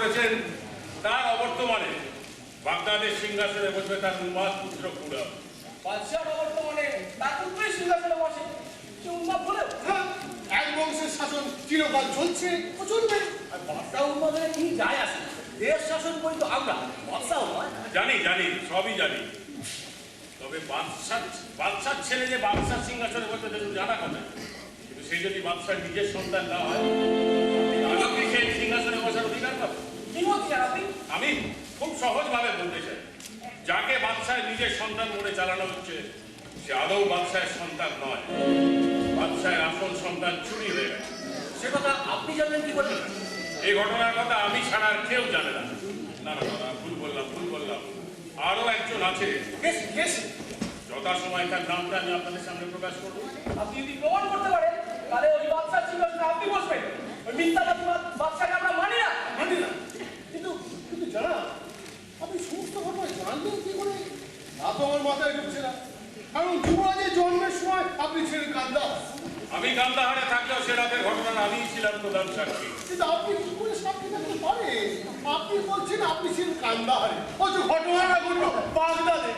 করেছেন তার অবর্তমানে বাগদাদের সিংহাসনে বসবে তার উন্মাদ পুত্র খুরম। বাদশাহ অবর্তমানে তার পুত্রই সিংহাসনে বসে, সে উন্মাদ বলেও? হ্যাঁ, এক বংশের শাসন চিরকাল চলছে ও চলবে। আর বাদশাহ উন্মাদের কি যায় আসে? দেশ শাসন করি তো আমরা, বাদশাহ নয়। জানি জানি, সবই জানি। তবে বাদশার ছেলে যে বাদশার সিংহাসনে বসে জানা কথা, কিন্তু সেই যদি বাদশার নিজের সন্তান না হয়, আপনি সেই সিংহাসনে বসার অধিকার পাবেন? কি বলছেন আপনি? আমি খুব সহজভাবে বলতে চাই, যাকে বাদশাহ নিজের সন্তান মনে চালানো হচ্ছে সে আদৌ বাদশাহের সন্তান নয়, বাদশাহের আসল সন্তান চুরি হয়ে গেছে। সে কথা আপনি জানলেন কি করে? এই ঘটনার কথা আমি ছাড়া আর কেউ জানে না। না না না, ভুল বললাম। আরো একজন আছে, যথাসময় তার নামটা আমি আপনাদের সামনে প্রকাশ করবো। আপনি যদি প্রমাণ করতে পারেন তাহলে ওই বাদশার সিংহাসনে আপনি বসবেন। ওই মিথ্যাবাদী বাদশাকে আমরা মানি না। কিন্তু জানা, আপনি সমস্ত ঘটনা জানলেন কি করে? তা তো আমার মাথায় ঢুকছে না। কারণ যুবরাজের জন্মের সময় আপনি ছিলেন কান্দাহার। আমি কান্দাহারে থাকলেও সে রাতের ঘটনার আমিই ছিলাম প্রধান সাক্ষী। কিন্তু আপনি কি করে সাক্ষী থাকতে পারেন? আপনি বলছেন আপনি ছিলেন কান্দাহারে, অথচ ঘটনাটা ঘটলো বাগদাদে।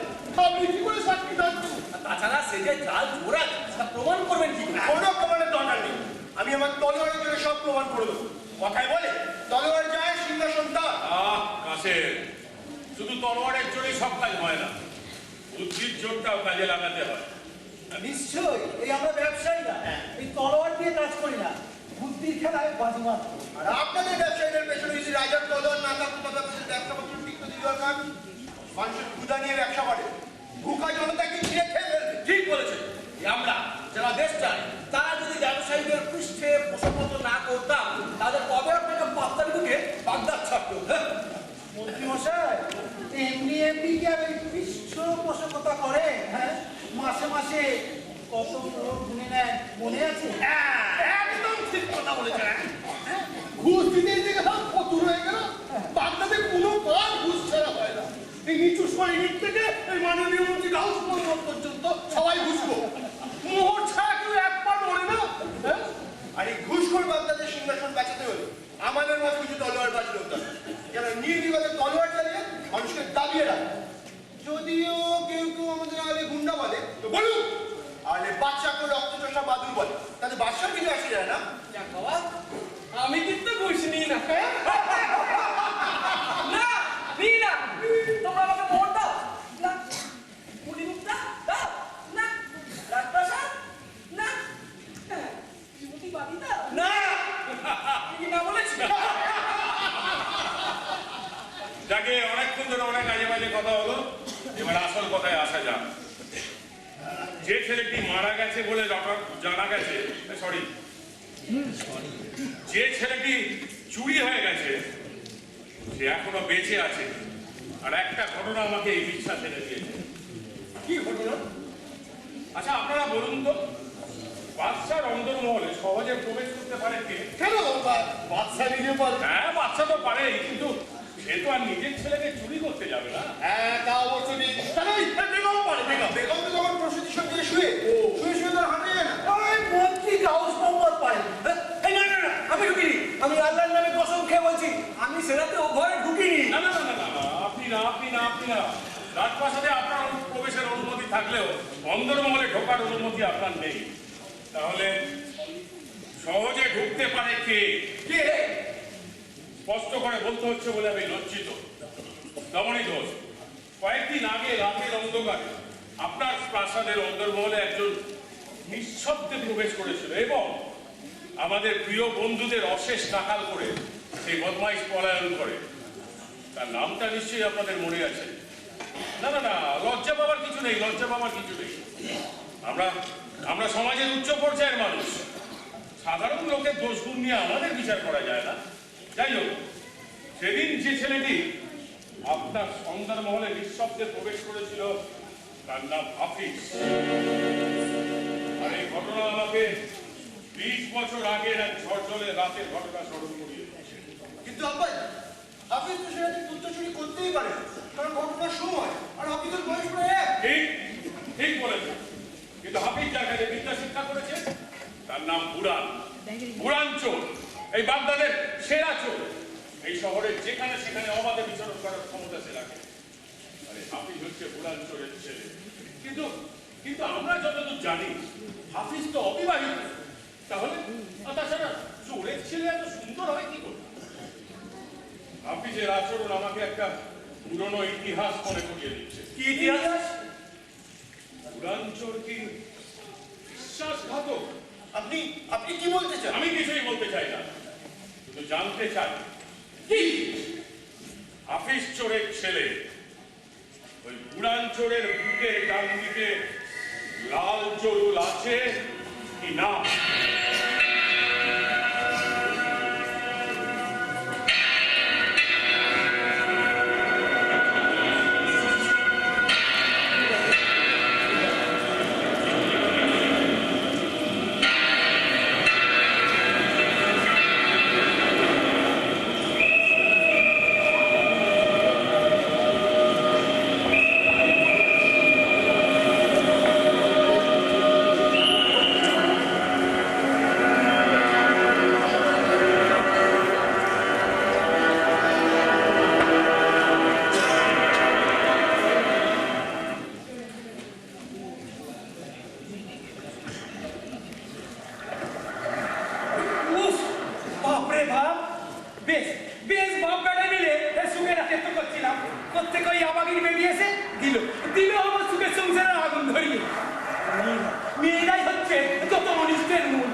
আপনি কি করে সাক্ষী থাকবেন? তাছাড়া সে যে জাল যুবরাজ, তা প্রমাণ করবেন কি? কোনো প্রমাণের দরকার নেই। আমি আমার তলোয়ারের জন্য সব প্রমাণ করে দেবো। কথায় বলে তলোয়ার যায় সিংহাসন তার। কাশেম, শুধু তলোয়ারের জোরেই সব কাজ হয় না, বুদ্ধির জোরটাও কাজে লাগাতে হয়। নিশ্চয়ই, এই আমরা ব্যবসায়ী না, এই তলোয়ার দিয়ে কাজ করি না, বুদ্ধির খেলায় বাজিমাত। আর আপনাদের ব্যবসায়ীদের পেছনে যদি রাজার তলোয়ার না থাকতো তবে আপনাদের ব্যবসা পত্র টিকতে দিল না। মানুষের ক্ষুধা নিয়ে ব্যবসা করে, ভুখা জনতাকে ঘিরে খেয়ে ফেলবে। ঠিক বলেছেন। আমরা যারা দেশ চাই তারা যদি ব্যবসায়ীদের পৃষ্ঠে পোষাপত্র না করতাম, তাদের কবে আপনাকে পাত্তার বুকে বাগদাদ ছাড়তো। মন্ত্রী মশাই, এমনি কি আর এই পৃষ্ঠপোষকতা করে? হ্যাঁ, মাসে মাসে কত লোক গুনে নেয় মনে আছে? একদম ঠিক কথা বলেছেন। ঘুষ দিতে দিতে সব ফতুর হয়ে গেল। বাগদাদে কোনো কাজ ঘুষ ছাড়া হয় না। এই নিচু সৈনিক থেকে এই মাননীয় মন্ত্রী গাউস মোহাম্মদ পর্যন্ত সবাই ঘুষবো। মোহর ছাড়া কেউ এক পা নড়ে না। আর এই ঘুষখোর বাগদাদের সিংহাসন বাঁচাতে হলে আমাদের মতো কিছু তলোয়ার বাজ লোক দরকার, যারা নির্বিবাদে তলোয়ার চালিয়ে মানুষকে দাবিয়ে রাখে। যদিও কেউ আমাদের আলে গুন্ডা বলে তো বলুন, আলে বাচ্চাকে রক্তচোষা বাদুর বলে, তাতে বাচ্চার কিছু আসে যায় না। বাবা, আমি কিন্তু ঘুষ নিই না। না, নিই না। তোমরা আমাকে ভোট দাও না, মুড়িমুক্তা দাও না, রাজপ্রাসাদ না, শ্রীমতী বাড়ি দাও না। কি না বলেছি? যাকে অনেকক্ষণ ধরে অনেক আজে বাজে কথা হলো, এবার আসল কথায় আসা যাক। যে ছেলেটি মারা গেছে বলে জানা গেছে, যে ছেলেটি চুরি হয়ে গেছে সে এখনো বেঁচে আছে। আর একটা ঘটনা আমাকে এই বিশ্বাস এনে দিয়েছে। কি ঘটনা? আচ্ছা আপনারা বলুন তো, বাদশার অন্দরমহলে সহজে প্রবেশ করতে পারে কে? কেন বাচ্চা নিজে পারে? হ্যাঁ, বাচ্চা তো পারেই, কিন্তু সে তো আর নিজের ছেলেকে চুরি করতে যাবে না। হ্যাঁ, তা অবশ্য নেই। বেগম পারে। বেগম তো যখন প্রসূতির সঙ্গে শুয়ে তার হাঁটে যায় না। মন্ত্রী গাউস মোহাম্মদ পারে। না, আমি ঢুকিনি। আমি আল্লাহর নামে কসম খেয়ে বলছি, আমি সেটাতে ও ঘরে ঢুকিনি। না, আপনি না। রাজপ্রাসাদে আপনার প্রবেশের অনুমতি থাকলেও অন্দরমহলে ঢোকার অনুমতি আপনার নেই। তাহলে সহজে ঢুকতে পারে কে? স্পষ্ট করে বলতে হচ্ছে বলে আমি লজ্জিত। রমণী ঘোষ, কয়েকদিন আগে রাতের অন্ধকারে আপনার প্রাসাদের অন্দরমহলে একজন নিঃশব্দে প্রবেশ করেছিল এবং আমাদের প্রিয় বন্ধুদের অশেষ নাকাল করে সেই বদমাইশ পলায়ন করে। তার নামটা নিশ্চয়ই আপনাদের মনে আছে। না, লজ্জা পাওয়ার কিছু নেই। আমরা সমাজের উচ্চ পর্যায়ের মানুষ, সাধারণ লোকের দোষগুণ নিয়ে আমাদের বিচার করা যায় না। যাই হোক, সেদিন যে ছেলেটি আপনার সন্ধ্যার মহলে নিঃশব্দে প্রবেশ করেছিল তার নাম হাফিজ। আর এই ঘটনা আমাকে 20 বছর আগের এক ঝড় রাতের ঘটনা স্মরণ করিয়ে। কিন্তু আব্বাই, হাফিজ তো সেটা পুত্র চুরি করতেই পারে, কারণ ঘটনার সময় আর হাফিজের বয়স প্রায় এক। ঠিক বলেছে। কিন্তু হাফিজ যার কাছে বিদ্যা শিক্ষা করেছে তার নাম বুড়ান চোর, এই বাগদাদের সেরা চোর। এই শহরের যেখানে সেখানে অবাধে বিচরণ করার ক্ষমতা সে রাখে। আরে হাফিজ হচ্ছে বুড়াঞ্চলের ছেলে, কিন্তু কিন্তু আমরা যতদূর জানি হাফিজ তো অবিবাহিত। তাহলে আর তাছাড়া চোরের ছেলে এত সুন্দর হয় কি করে? হাফিজের আচরণ আমাকে একটা পুরনো ইতিহাস মনে করিয়ে দিচ্ছে। কি ইতিহাস? বুড়াঞ্চল কি বিশ্বাসঘাতক? আপনি আপনি কি বলতে চান? আমি কিছুই বলতে চাই না, শুধু জানতে চাই কি হাফিজ চোরের ছেলে ওই বুড়াঞ্চলের বুকের ডান দিকে লাল জরুল আছে কি না? উফ, বাপরে বাপ, বেশ বেশ বাপ বেটা মিলে সুখের রাতে তো করছিলাম। প্রত্যেক ওই আবাগির বেরিয়েছে দিল আমার সুখের সংসারের আগুন ধরিয়ে। মেয়েরাই হচ্ছে যত অনিষ্টের মূল।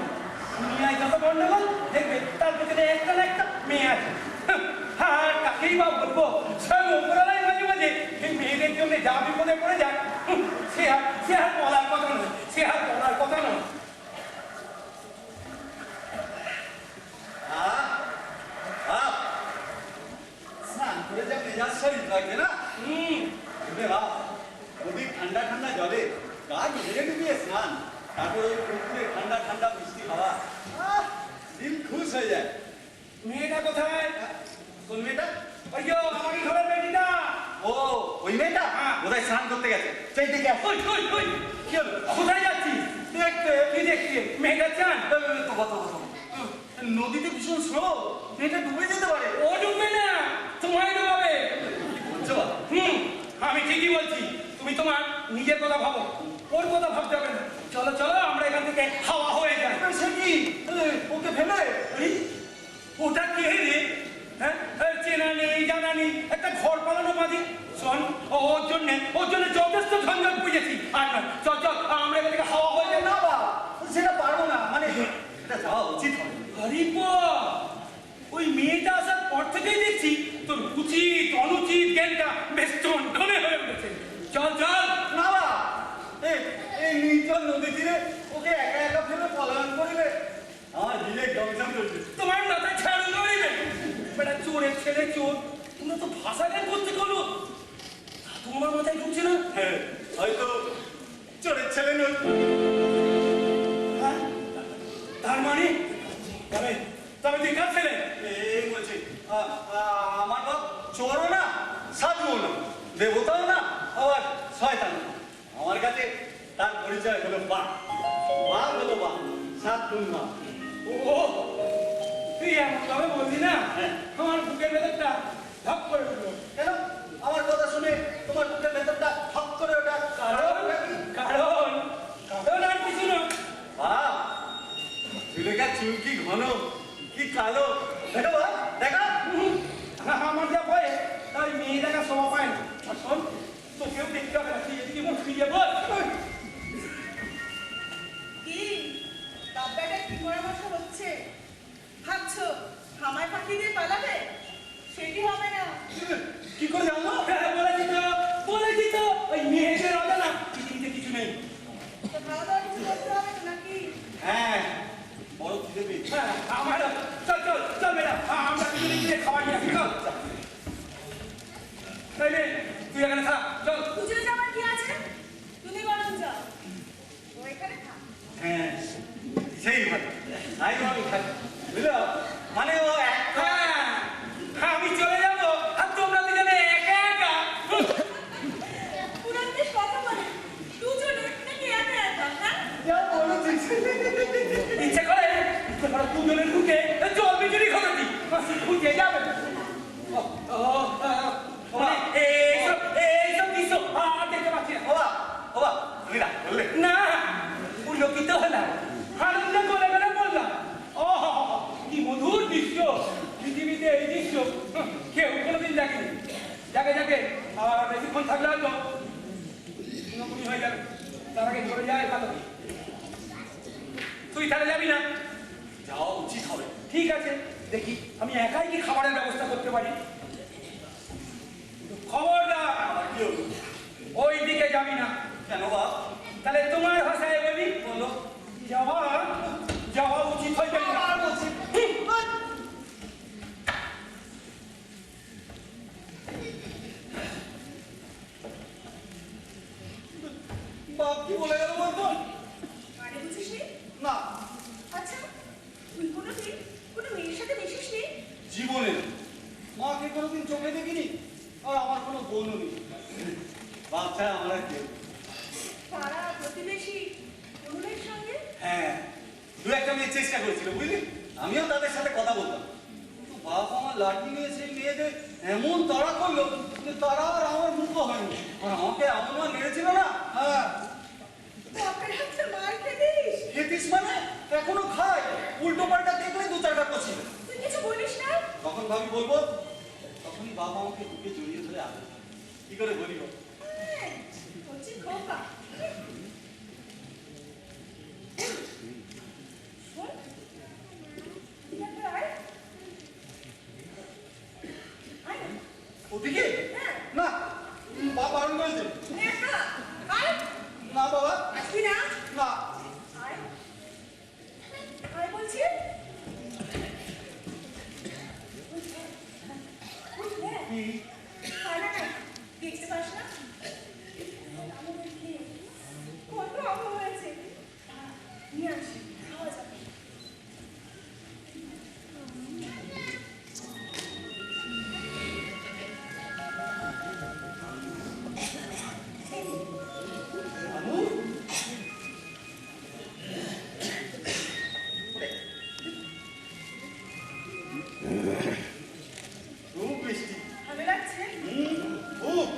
মেয়েরাই যত গন্ডগোল দেখবে তার পেছনে একটা না একটা মেয়ে আছে। আর কাকেই বা বলবো, সব ওপরালাই মাঝে মাঝে এই মেয়েদের জন্য যা বিপদে পড়ে যায় সে আর বলার কথা নয়, সে আর বলার কথা নয়। স্নান করে যা মেজাজ শরীর লাগছে না? যদি ঠান্ডা ঠান্ডা জলে গা ঘেরে ডুবিয়ে স্নান, তারপরে ওই পুকুরে ঠান্ডা ঠান্ডা মিষ্টি হাওয়া, দিল খুশ হয়ে যায়। মেয়েটা কোথায়? কোন মেয়েটা? ওই যে আমাকে ঘরের বেটিটা। ও ওই মেয়েটা হ্যাঁ। বোধহয় স্নান করতে গেছে, সেই দেখে আসো। ওই ওই ওই কি হলো? কোথায় যাচ্ছিস? দেখতে কি দেখছিস? মেয়েটা চান? নদীতে ভীষণ স্রোত, মেয়েটা ডুবে যেতে পারে। ও ডুববে না, তোমায় ডুবাবে। বলছো বাবা? আমি ঠিকই বলছি। তুমি তোমার নিজের কথা ভাবো, ওর কথা ভাবতে হবে না। চলো চলো, আমরা এখান থেকে হাওয়া হয়ে যাই। সে কি ওকে ফেলে? এই, ওটা কে রে? হ্যাঁ, চেনা নেই জানা নেই, একটা ঘর পালানো বাঁধি। শোন, ওর জন্য যথেষ্ট ঝঞ্ঝট বুঝেছি। আর না, চল চল, আমরা এখান থেকে হাওয়া হয়ে যাই। না বাবা, সেটা পারবো না, মানে এটা যাওয়া উচিত হবে। আরে বাপ, ওই মেয়েটা আসার পর থেকেই দেখছি তোর উচিত অনুচিত জ্ঞানটা বেশ টনটনে হয়ে উঠেছে। চল চল। না বাবা, এই নির্জন নদী তীরে ওকে একা একা ফেলে পলায়ন করিলে আমার বিবেক দংশন করছে। তোমার মাথায় ছাড়ু ধরিবে। বেটা চোরের ছেলে চোর, তোমরা তো ভাষা জ্ঞান করতে গেলো, তোমার মাথায় ঢুকছে না? হ্যাঁ, হয়তো চোরের ছেলে নয়। হ্যাঁ? তার মানে তবে তবে তুই কার ছেলে? এই বলছি, আমার বাপ চোরও না, সাধুও না, দেবতাও না, আবার শয়তান না। আমার কাছে তার পরিচয় হলো বাপ। বাপ হলো বাপ, সাধু মা। ও, তুই এমন ভাবে বললি না, আমার বুকের ভেতরটা ধপ করে উঠলো। কেন? আমার কথা শুনে তোমার বুকের ভেতরটা ঠক করে ওটা কারণ আর কিছু না। বাপ, চুলেকার চুল কি ঘন, কি কালো, দেখো বাপ, দেখো। আমার যা ভয়, তাই মেয়ে দেখা শোভা পায় না। আর শোন, তোকেও দেখতে হবে না, তুই এদিকে মুখ ফিরিয়ে বল। কি বাপ্পাটা কি পরামর্শ হচ্ছে? ভাবছো আমায় ফাঁকি দিয়ে পালাবে? সেটি হবে না। কি করে জানলো? বলেছি তো, ওই মেয়েদের অজানা পৃথিবীতে কিছু নেই। তো খাওয়া দাওয়া কিছু করতে হবে তো নাকি? হ্যাঁ, বড় খিদে পেয়েছে। হ্যাঁ, আমার চল চল চল বেটা, আমরা দুজনে গিয়ে খাবার নিয়ে আসি, চল। এই নে, তুই এখানে থাক, চল। পুজোয় যাওয়ার কি আছে? তুমি বরং যাও, ও এখানে থাক। হ্যাঁ, সেই ভালো। আমি থাকি, বুঝলো? মানে ও হ্যাঁ, আমি চলে যাবো আর তোমরা দুজনে একা একা। পুরান দেশ কথা বলে দুজনে নাকি একা একা? হ্যাঁ, যা বলেছিস। ইচ্ছে করে দুজনে ঢুকে জল বিজুরি ঘটাতি, খুঁজে যাবে। এইসব দৃশ্য আর দেখতে পাচ্ছি না। বাবা তুমি রাগ করলে? না, পুলকিত হলাম, আনন্দে গলে গলে বললাম, ও কি মধুর দৃশ্য, পৃথিবীতে এই দৃশ্য কেউ কোনোদিন দেখেনি। যাকে যাকে আর বেশিক্ষণ থাকলে হয়তো পুরোপুরি হয়ে যাবে, তার আগে চলে যায় ভালো। তুই তাহলে যাবি না? যাওয়া উচিত হবে। ঠিক আছে, দেখি আমি একাই কি খাবারের ব্যবস্থা করতে পারি। খবরদার ওই দিকে যাবি না। কেন বাবা? তাহলে তোমার ভাষায় বলি, বলো। যাওয়া উচিত হইবে না। আর বলছি বাপ কি বলে গেল বলতো? মানে বুঝিস নি? না, আচ্ছা, তুই কোনোদিন কোনো মেয়ের সাথে মিশিস নি? জীবনে না। মাকে কোনোদিন চোখে দেখিনি, আর আমার কোনো বোনও নেই। বাচ্চা আমার আর কেউ। পাড়া প্রতিবেশী কোনো মেয়ের সঙ্গে? হ্যাঁ, দু একটা মেয়ে চেষ্টা করেছিল বুঝলি, আমিও তাদের সাথে কথা বলতাম, কিন্তু বাপ আমার লাঠি নিয়ে সেই মেয়েদের এমন তাড়া করলো যে তারা আর আমার মুখও হয়নি, আর আমাকে এমন মার মেরেছিল না। হ্যাঁ, বাপের হাতে মার খেতিস? খেতিস মানে এখনো খাই, উল্টো পাল্টা দেখলে দু চারটা কষি। তুই কিছু বলিস না? তখন ভাবি বলবো, তখনই বাবা আমাকে বুকে জড়িয়ে ধরে আগে কি করে বলিব। হচ্ছে খোকা। শোন, তুই একবার আয়। আয় না। ওদিকে হ্যাঁ, না, বাবা বারণ করেছে। না, আয়। না বাবা, আসবি না? না। আয়। আয় বলছি। বুঝলে? আয় না, দেখতে পাস না? আমাদের খেয়ে কত আম হয়েছে। নিয়ে আসি, খাওয়া যাবে। খুব বৃষ্টি। ভালো লাগছে? খুব।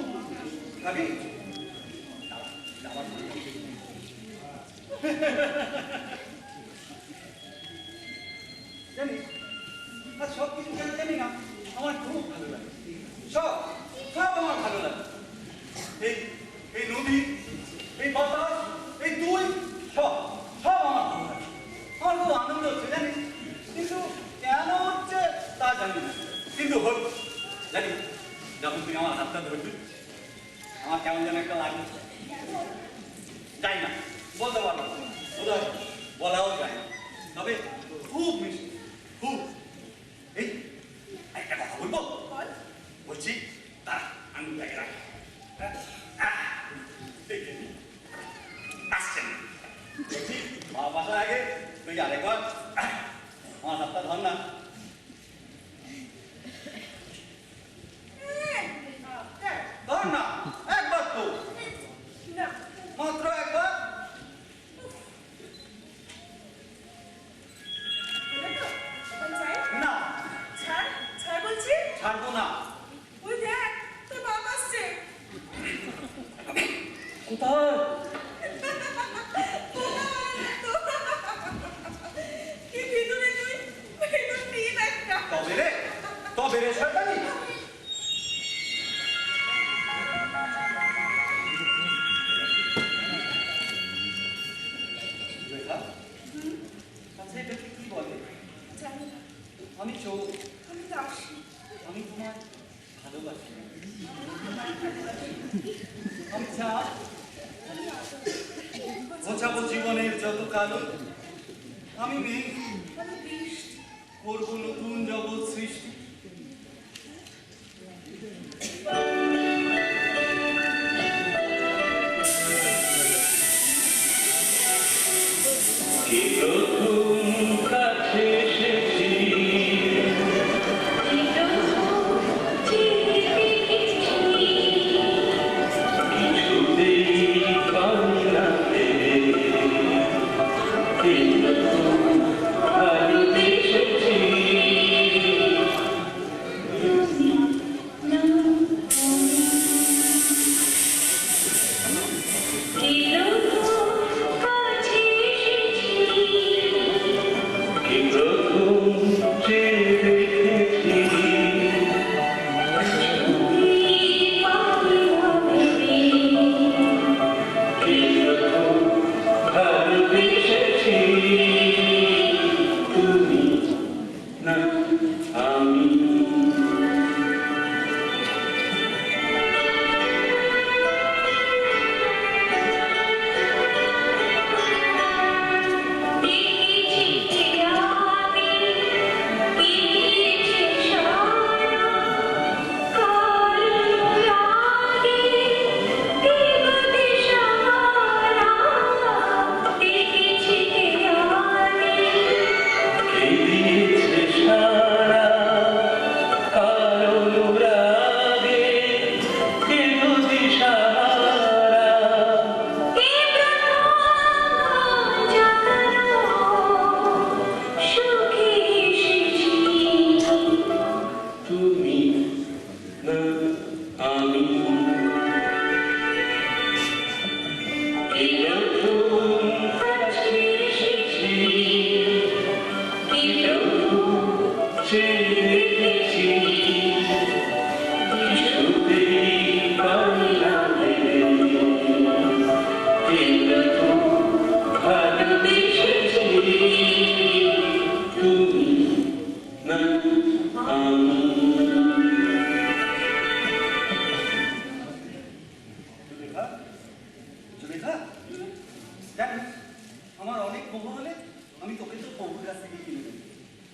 খাবি? জানিস, আর সব কিছু কেন জানি না, আমার খুব ভালো লাগে। সব আমার ভালো লাগে। এই নদী, এই বাতাস, এই তুই, সব আমার ভালো লাগে। আমার খুব আনন্দ হচ্ছে জানিস, কিন্তু কেন হচ্ছে তা জানি না, কিন্তু হল জানি। যখন তুই আমার হাতটা ধরবি, আমার কেমন যেন একটা লাগে। যাই না, বলতে পারবো না, বোধহয় বলাও যায় না, তবে খুব মিষ্টি, খুব। এই একটা কথা বলবো? বল। বলছি তারা আমি ব্যাগে রাখি। আসছেন বলছি, বাবা বাসার আগে তুই আরেকবার আমার হাতটা ধর না। ধর না, একবার তো, না, মাত্র একবার। হলো তো? এখন যাই? না, ছাড়, ছাড় বলছি। ছাড়বো না। ওই দেখ, তোর বাপ আসছে। কোথায়? কি ভিতরে তুই? ভিতর নিয়ে একটা। তবে রে শয়তানি। রেখা, আচ্ছা এটাকে কি বলে? জানি না, আমি চোখ, আমি দাসী। আমি তোমার ভালোবাসি। আমি চাই বোঝাবো জীবনের যত কালো, আমি মেঘ আমি বৃষ্টি। করবো নতুন জগৎ সৃষ্টি।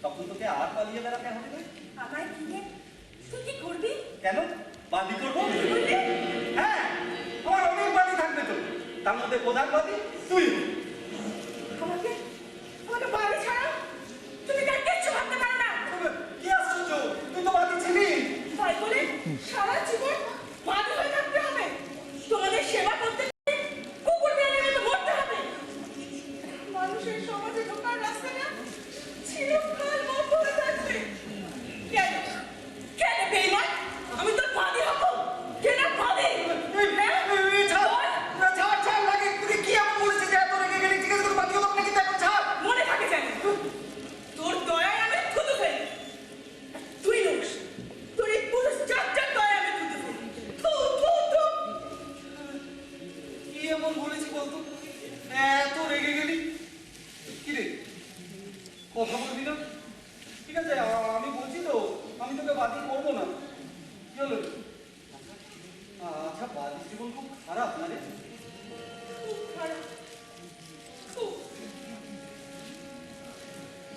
তখন তোকে আর পালিয়ে বেড়াতে হবে না। আমায় কিনে তুই কি করবি? কেন? বাদি করবো? কি করবি? হ্যাঁ, আমার অনেক বাদি থাকবে তো, তার মধ্যে প্রধান বাদি তুই। আমাকে আমাকে বাড়ি ছাড়া তুমি তার কিচ্ছু ভাবতে পারো না। কি আশ্চর্য, তুই তো বাদি ছিলি। তাই বলে সারা জীবন বাদী হয়ে থাকতে হবে? তোমাদের সেবা করতে কুকুর বিড়ালের মতো মরতে হবে? মানুষের সমাজে ঢোকার রাস্তাটা চিরকাল বন্ধ হয়ে থাকবে। কেন কেন বেইমান? আমি তোর বাদী হবো? কেন বাদী? ছাড় লাগে, তুই কি এমন বলেছিস যে এত রেগে গেলি? ঠিক আছে, তোর বাদি হলাম না, কিন্তু এখন ছাড়। মনে থাকে জানি তোর দয়ায় আমি থুতু ফেলি। তুই লোক তোর এই পুরুষ চারটার দয়ায় আমি থুতু ফেলি। থু থু থু। কি এমন বলেছি বলতো, এত রেগে গেলি? কি রে, কথা বলবি না? ঠিক আছে, আমি বলছি তো, আমি তোকে বাদি করবো না। কি হলো? আচ্ছা, বাদি জীবন খুব খারাপ না রে? খুব খারাপ খুব।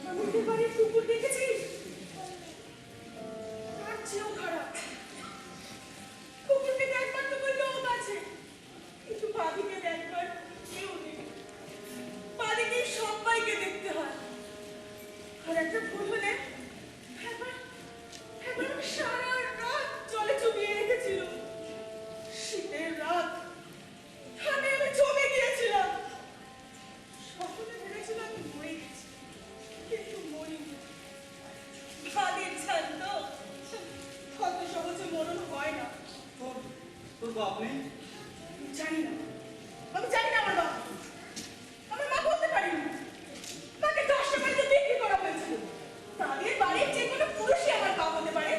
আমাদের বাড়ির কুকুর দেখেছিস? তার চেয়েও খারাপ। কুকুরকে দেখবার তো কোনো লোক আছে, কিন্তু বাদিকে দেখবার কেউ নেই। বাদিকে সবাইকে দেখতে হয়। আর একটা ভুল হলে একবার সারা রাত জলে চুবিয়ে রেখেছিল। শীতের রাত আমি জমে গিয়েছিলাম। স্বপ্নে ভেবেছিলাম আমি মরে গেছি, কিন্তু মরিনি। বাদির ছাড় কত সহজে মরণ হয় না। তোর বাপ নেই? জানি না, আমি জানি না আমার বাবা। আমার মা বলতে পারিনি। মাকে 10 টাকা দিয়ে বিক্রি করা হয়েছিল। তাদের বাড়ির যে কোনো পুরুষই আমার বাবা হতে পারে।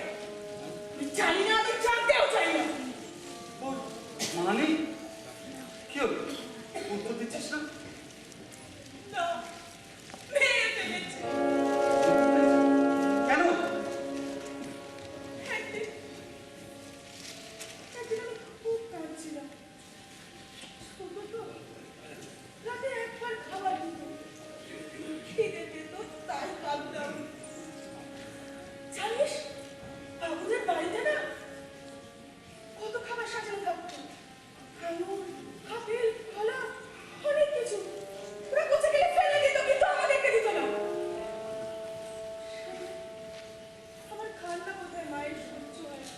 আমি জানি না, আমি জানতেও চাই না। তোর মানে কি হলো? উত্তর দিচ্ছিস না? না, মেরে ফেলেছে। কেন? একদিন আমি খুব কাঁদছিলাম। ছোট তো, রাতে একবার খাবার দিত। খিদে পেত, তাই কাঁদতাম। জানিস, বাবুদের বাড়িতে না কত খাবার সাজানো থাকতো। আঙুর, আপেল, কলা, অনেক কিছু। ওরা কোথায় গেলে ফেলে দিত, কিন্তু আমাদেরকে দিত না। আমার খান্না কোথায় মায়ের সহ্য হয় না।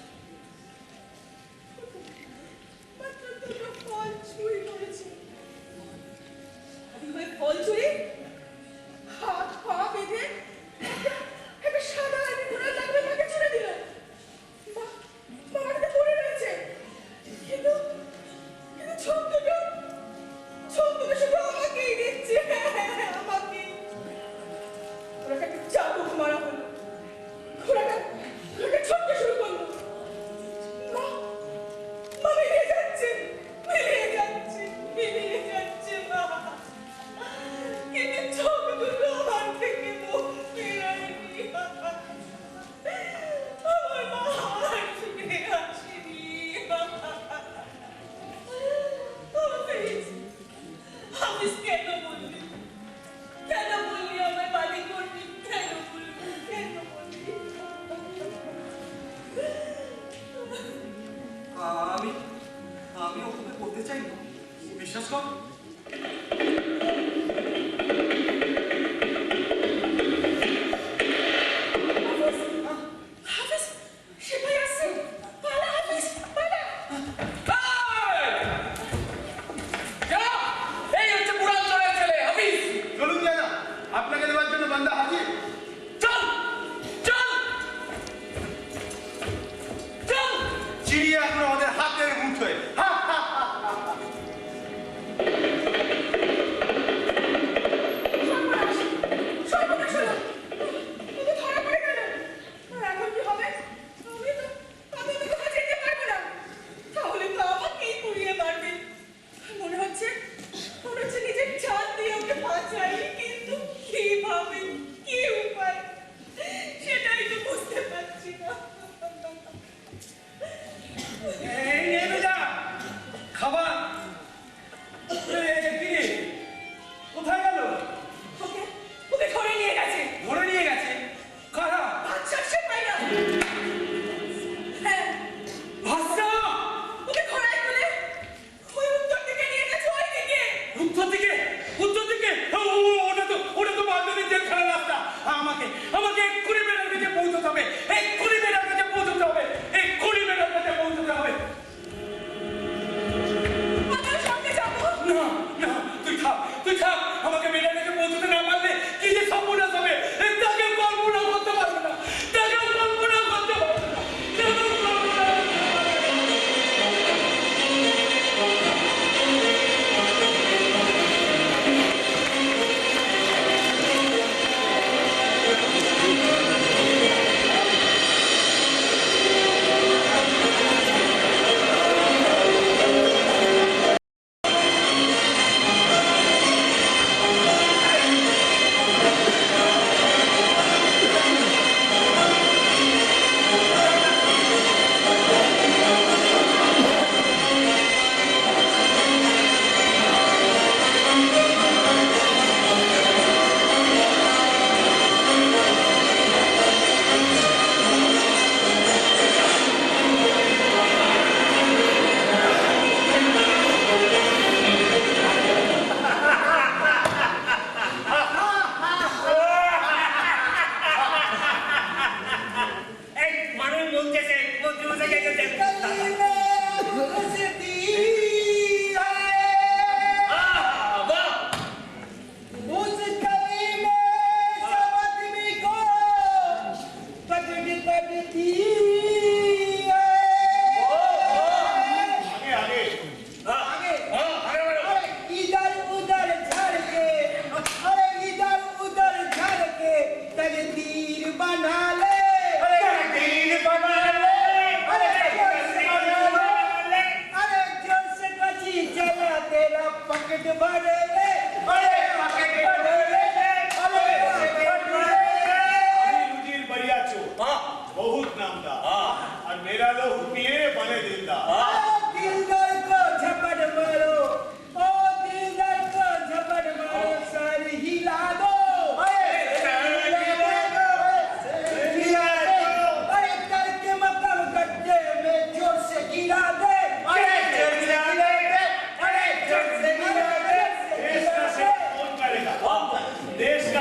মাত্র 2টো ফল চুরি করেছি। আমি ওই ফল চুরি হাত পা বেঁধে একটা সাদা আইনি ঘোড়া লাগবে মাকে ছেড়ে দিল। বাড়িতে পড়ে রয়েছে, কিন্তু ছোট দুটো শুধু আমাকেই দিচ্ছে, আমাকে। ঘোড়াটাকে চাবুক মারা হলো। ঘোড়াটা ছুটতে শুরু করলো। মা মিলিয়ে যাচ্ছে মা। কিন্তু চোখ দুটো আমার থেকে মুখ ফেরায়নি। আমার মা আর ফিরে আসেনি। হাফিজ, কেন বললি? কেন বললি আমায় বাড়ি করবি? কেন বলবি? কেন বললি? আমি ওকে করতে চাই না, বিশ্বাস কর। হাফিজ, সেটাই আসছে। পালা হাফিজ, পালা। এই হচ্ছে পুরান চড়াই ছেলে হাফিজ। চলুন জানা, আপনাকে দেওয়ার জন্য বান্দা হাজির। চল চল চল। চিড়িয়া এখন আমাদের হাতের মুঠোয়। সর্বনাশ, সর্বনাশ হলো। ও তো ধরা পড়ে গেল। আর এখন কি হবে? আমি তো কোথাও যেতে পারবো না। তাহলে তো আমাকেই পুড়িয়ে মারবে। মনে হচ্ছে নিজের জান দিয়ে ওকে বাঁচাই, কিন্তু কিভাবে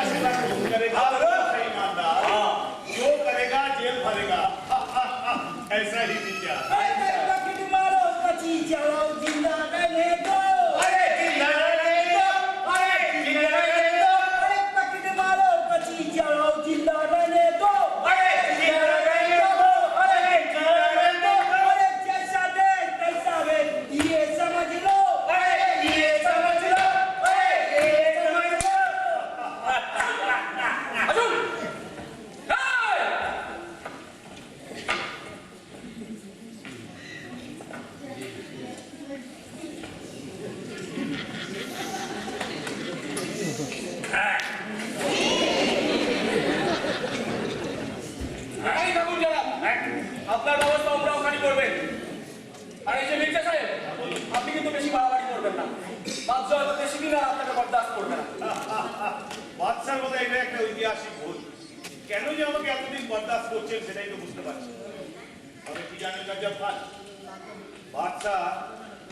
सीधा सीधा खून करेगा सही ईमानदार जो करेगा जेल भरेगा ऐसा ही विचार मारो पची चलो जिंदा रहने दो अरे जिंदा रहने दो अरे जिंदा रहने दो अरे पकड़ मारो पची चलो जिंदा रहने दो अरे जिंदा रहने दो अरे जिंदा रहने दो अरे जैसा दे तैसा वे ये समझ लो अरे ये समझ लो अरे ये समझ लो अर्जुन এই থাকুন যারা আপনার ব্যবস্থা ওখানে করবেন আর এই যে মির্জা সাহেব আপনি কিন্তু বেশি বাড়াবাড়ি করবেন না বাচ্চা হয়তো বেশি দিন আর আপনাকে বরদাস্ত করবে না বাদশার মতো এটা একটা ঐতিহাসিক ভুল কেন যে আমাকে এতদিন বরদাস্ত করছেন সেটাই তো বুঝতে পারছি তবে কি জানেন গজব খান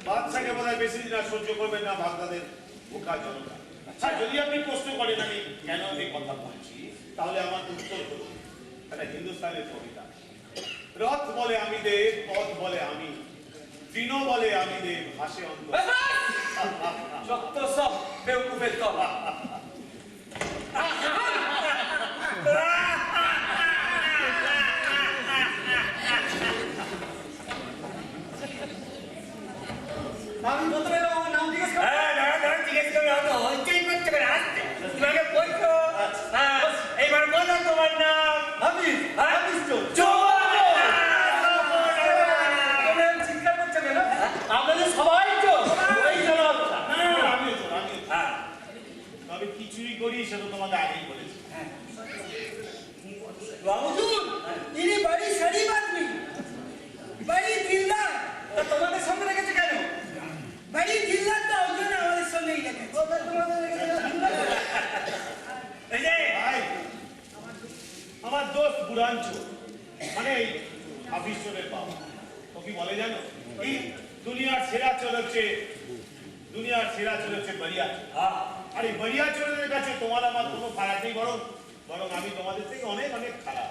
বাদশাকে বোধ হয় বেশি দিন আর সহ্য করবেন না বাগদাদের বোকা জনতা আচ্ছা যদি আপনি প্রশ্ন করেন আমি কেন এই কথা বলছি তাহলে আমার উত্তর হলো একটা হিন্দুস্তানের কবিতা রথ বলে আমি দেব পথ বলে আমি তৃণ বলে আমি দেব ভাসে অন্তর যত সব বেউকুফের দল আমি প্রথমে আমার নাম জিজ্ঞেস করব হ্যাঁ দাঁড়া জিজ্ঞেস করে হতো হইতেই করতে করে আসতে তোমাকে বলছো হ্যাঁ এইবার বলো তোমার নাম আমি তো চিন্তা করছে কেন আপনাদের সবাই তো ওই চলো আমিও তবে কিছুই করি সেটা তোমাকে আগেই বলেছি বাবুজুন তিনি বাড়ি শরীফ আদমি বাড়ি দিলদার তা তোমাদের সঙ্গে রেখেছে কেন বাড়ি দিলদার তো ওই জন্য আমাদের সঙ্গেই রেখেছে তোমাদের রেখেছে এই যে ভাই আমার দোস্ত বুড়াঞ্চু মানে হাফিজের বাবা ও কি বলে জানো এই দুনিয়ার সেরা চলেছে বড়িয়া আর এই বড়িয়া চোরের কাছে তোমার আমার কোনো ফারাক নেই বরং আমি তোমাদের থেকে অনেক অনেক খারাপ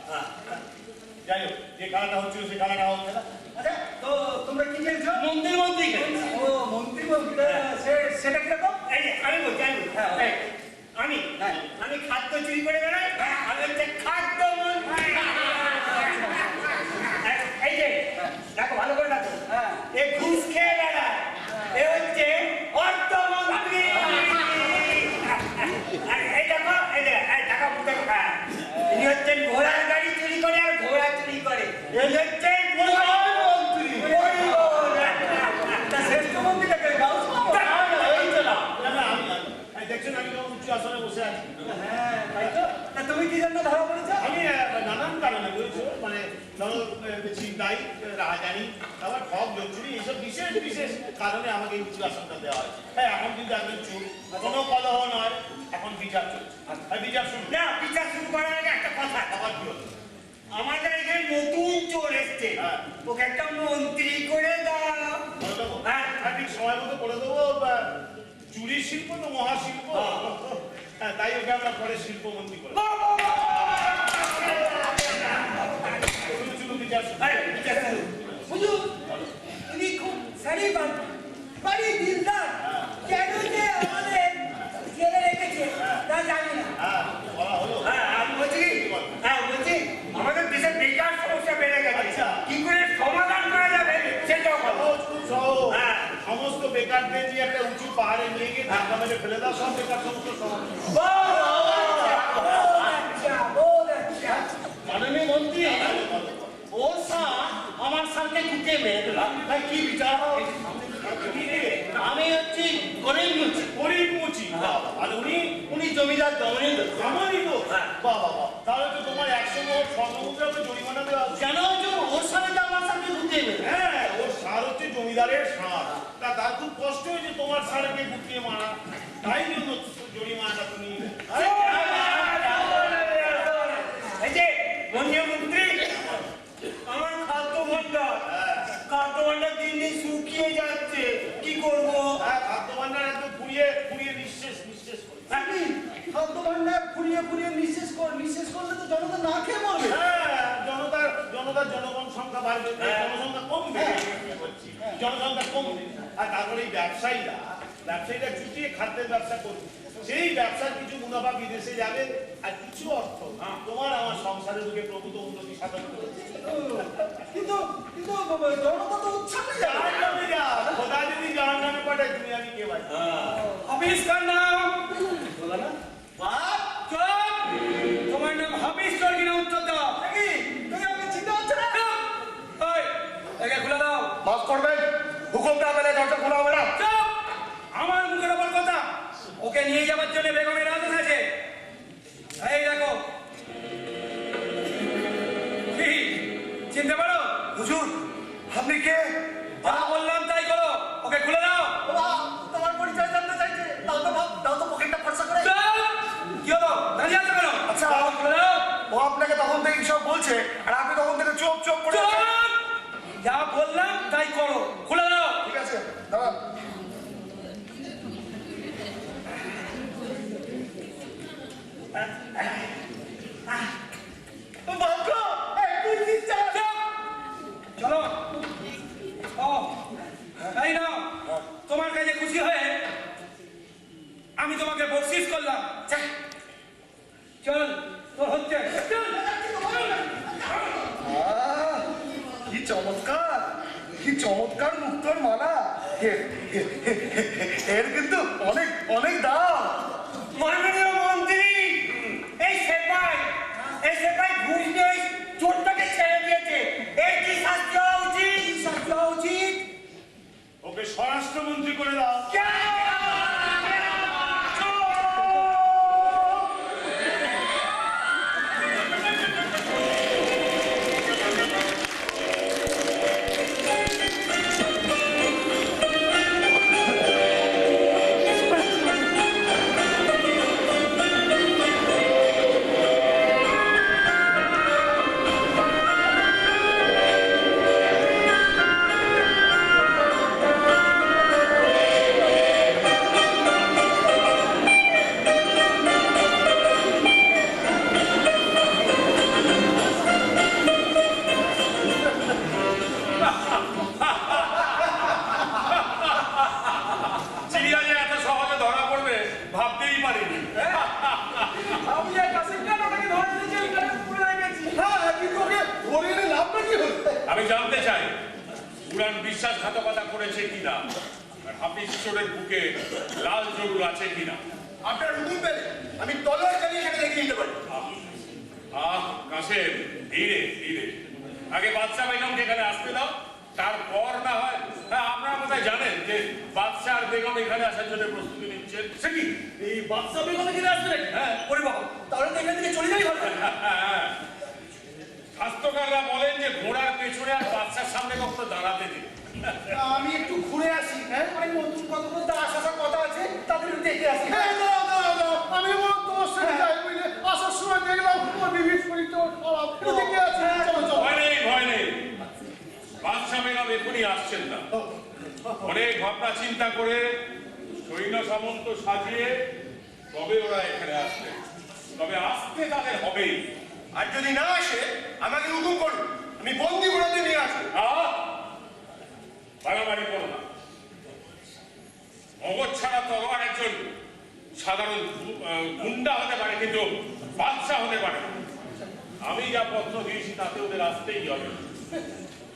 যাই হোক যে খেলাটা হচ্ছিল সে খেলাটা হচ্ছে না আচ্ছা তো তোমরা কি খেলছো মন্দির ও মন্ত্রী সেটা কিরকম এই যে আমি বলছি এই, আমি খাদ্য চুরি করে বেড়াই আমি হচ্ছে খাদ্য মন্ত্রী এই যে দেখো ভালো করে দেখো হ্যাঁ এ ঘুষ খেয়ে বেড়ায় এ হচ্ছে অর্থমন্ত্রী আর এই দেখো এই যে এই টাকা বুঝতে ইনি হচ্ছেন ঘোড়ার গাড়ি চুরি করে আর ঘোড়া চুরি করে এই হচ্ছে প্রধানমন্ত্রী তা শ্রেষ্ঠ মন্ত্রীটাকে গাউস পাবো এই তো না দেখছেন আমি কেমন উচ্চ আসনে বসে আছি হ্যাঁ তাই তো তা তুমি কি জন্য ধরা পড়েছো আমি নানান কারণে বুঝেছো মানে ধরো চিন্তাই রাজধানী আবার ঠক জঞ্চুরি এইসব বিশেষ কারণে আমাকে এই উচ্চ আসনটা দেওয়া হয় হ্যাঁ এখন কিন্তু একদম চুপ কোনো কলহ নয় এখন বিচার চলছে বিচার শুরু না বিচার শুরু করার আগে একটা কথা আবার কি হলো আমাদের এখানে নতুন চোর এসছে হ্যাঁ। ওকে একটা মন্ত্রী করে দাও করে দেবো হ্যাঁ। ঠিক সময় মতো করে দেবো চুরির শিল্প তো মহাশিল্প হ্যাঁ তাই ওকে আমরা পরে শিল্পমন্ত্রী করে শুধু বিচার শুরু বিচার শুরু হুজুর ইনি খুব শরীফ আদমি বাড়ি দিলদার কেন যে আমাদের জেলে রেখেছে তা জানি না হ্যাঁ বলা হলো হ্যাঁ আমি বলছি কি বলছি আমাদের দেশের বেকার সমস্যা বেড়ে গেছে আচ্ছা। কি করে সমাধান করা যাবে সেটাও বলো খুব সহজ হ্যাঁ। সমস্ত বেকারদের নিয়ে একটা উঁচু পাহাড়ে নিয়ে গিয়ে ধাক্কা মেরে ফেলে দাও সব বেকার সমস্ত সমাধান বহুত আচ্ছা মাননীয় মন্ত্রী ওর আমার সামনে ঢুকে মেরে দিলাম ভাই কি বিচার হবে আমি হচ্ছি গরিব মুচি আর উনি জমিদার দমনীন্দ্র জামানি তো বাবা তাহলে তো তোমার 100 নোট স্বর্ণমুদ্রা তো জরিমানা দেওয়া উচিত। কেন ওর সামনে আমার সামনে ঢুকে মেরে হ্যাঁ ওর সার হচ্ছে জমিদারের সার তার খুব কষ্ট হয়েছে তোমার সারকে গুটিয়ে মারা তাই জন্য জরিমানাটা তুমি এই যে মন্ত্রী আমার খাদ্য ভান্ডার দিন দিন শুকিয়ে যাচ্ছে কি করবো খাদ্য ভান্ডার একদম পুড়িয়ে নিঃশেষ করে খাদ্য তোমার ন্যায় ফুরিয়ে ফুরিয়ে নিঃশেষ করলে তো জনতা না খেয়ে মরবে। হ্যাঁ, জনগণ সংখ্যা বাড়বে, জনসংখ্যা কমবে, জনসংখ্যা কমবে। আর তারপরে এই ব্যবসায়ীরা জুটিয়ে খাদ্যের ব্যবসা করবে, সেই ব্যবসার কিছু মুনাফা বিদেশে যাবে, আর কিছু অর্থ তোমার আমার সংসারে ঢুকে প্রভূত উন্নতি সাধন করবে। কিন্তু জনতা তো উচ্ছ্বাসে যাবে। জাহান্নামে যা, খোদা যদি জাহান্নামে পাঠায়, তুমি আমি কে ভাই? হাফিজ কার নাম? বলা না? বাপ, চুপ! তোমার নাম হাফিজ তোর কিনা উত্তর দাও। কি? তুমি আমাকে চিনতে পারছো না? ওই, একে খুলে দাও। মাফ করবেন, হুকুম না পেলে দরজা খোলা হবে না। চুপ! আমার মুখের ওপর কথা। ওকে নিয়ে যাওয়ার জন্য বেগমের আদেশ আছে। এই দেখো। কি? চিনতে পারো? হুজুর, আপনি কে? যা বললাম তাই করো। ওকে খুলে দাও। বাপ, তোমার পরিচয় জানতে চাইছে। দাও তো বাপ, দাও তো পকেটটা ফর্সা করে। চুপ! কি হলো? দাঁড়িয়ে আছো কেন? আচ্ছা, খুলে দাও। ও আপনাকে তখন থেকে সব বলছে, আর আপনি তখন থেকে চোপ চোপ করে চুপ! যা বললাম তাই করো। খুলে দাও। ঠিক আছে, দাঁড়ান। বাপগো, একটু নিচে চুপ! চলো। ও, তাই নাও। তোমার কাছে খুশি হয়ে আমি তোমাকে বকশিস করলাম। চল, তোর হচ্ছে। চল। কি চমৎকার, কি চমৎকার মুক্তোর মালা। এর কিন্তু অনেক অনেক দাম। মাননীয় মন্ত্রী, এই সেপাই ঘুষ নিয়ে ওই চোরটাকে ছেড়ে দিয়েছে। এর কি শাস্তি হওয়া উচিত? শাস্তি হওয়া উচিত। ওকে স্বরাষ্ট্রমন্ত্রী করে দাও। চিড়িয়া যে এত সহজে ধরা পড়বে ভাবতেই পারিনি। আমি যে কাসিম খান ওটাকে ধরে নিয়েছি, ওখানে পুড়ে গেছি। হ্যাঁ, কিন্তু ওকে ধরে এনে লাভটা কি হলো? আমি জানতে চাই উড়ান বিশ্বাসঘাতকতা করেছে কিনা, আর হাফিজ চোরের বুকে লাল জরুর আছে কিনা। আপনার হুকুম পেলে আমি তলোয়ার চালিয়ে সেটা দেখিয়ে দিতে পারি। কাশেম, ধীরে ধীরে আগে বাদশা বেগমকে এখানে আসতে দাও, তারপর না হয়। হ্যাঁ, আপনারা কোথায় জানেন যে বাদশা আর বেগম এখানে আসার জন্য প্রস্তুতি নিচ্ছেন? সে কি? এই বাদশা বেগম এখানে আসবে নাকি? হ্যাঁ, ওরে বাবা, তাহলে তো এখান থেকে চলে যাই ভালো। স্বাস্থ্যকাররা বলেন যে ঘোড়ার পেছনে আর বাদশার সামনে কখনো দাঁড়াতে নেই। আমি একটু ঘুরে আসি। হ্যাঁ, অনেক নতুন কথা বলতে আসার কথা আছে, তাদের দেখে আসি। হ্যাঁ, দাঁড়াও, দাঁড়াও, দাঁড়াও। আমি বরং তোমার সাথে যাই, বুঝলে? আসার সময় দেখলাম তোমার বিবির শরীরটা খারাপ। ওদিকে আছে, চলো চলো। ভয় নেই, ভয় নেই। বাদশা বেগম এখনই আসছেন না। অনেক ভাবনা চিন্তা করে সৈন্য সামন্ত সাজিয়ে তবে ওরা এখানে আসবে। তবে আসতে তাদের হবেই। আর যদি না আসে আমাকে হুকুম করুন, আমি বন্দি ঘোড়াতে নিয়ে আসবো। বাড়াবাড়ি করো না। মগজ ছাড়া তলোয়ার একজন সাধারণ গুন্ডা হতে পারে, কিন্তু বাদশা হতে পারে না। আমি যা পত্র দিয়েছি তাতে ওদের আসতেই হবে।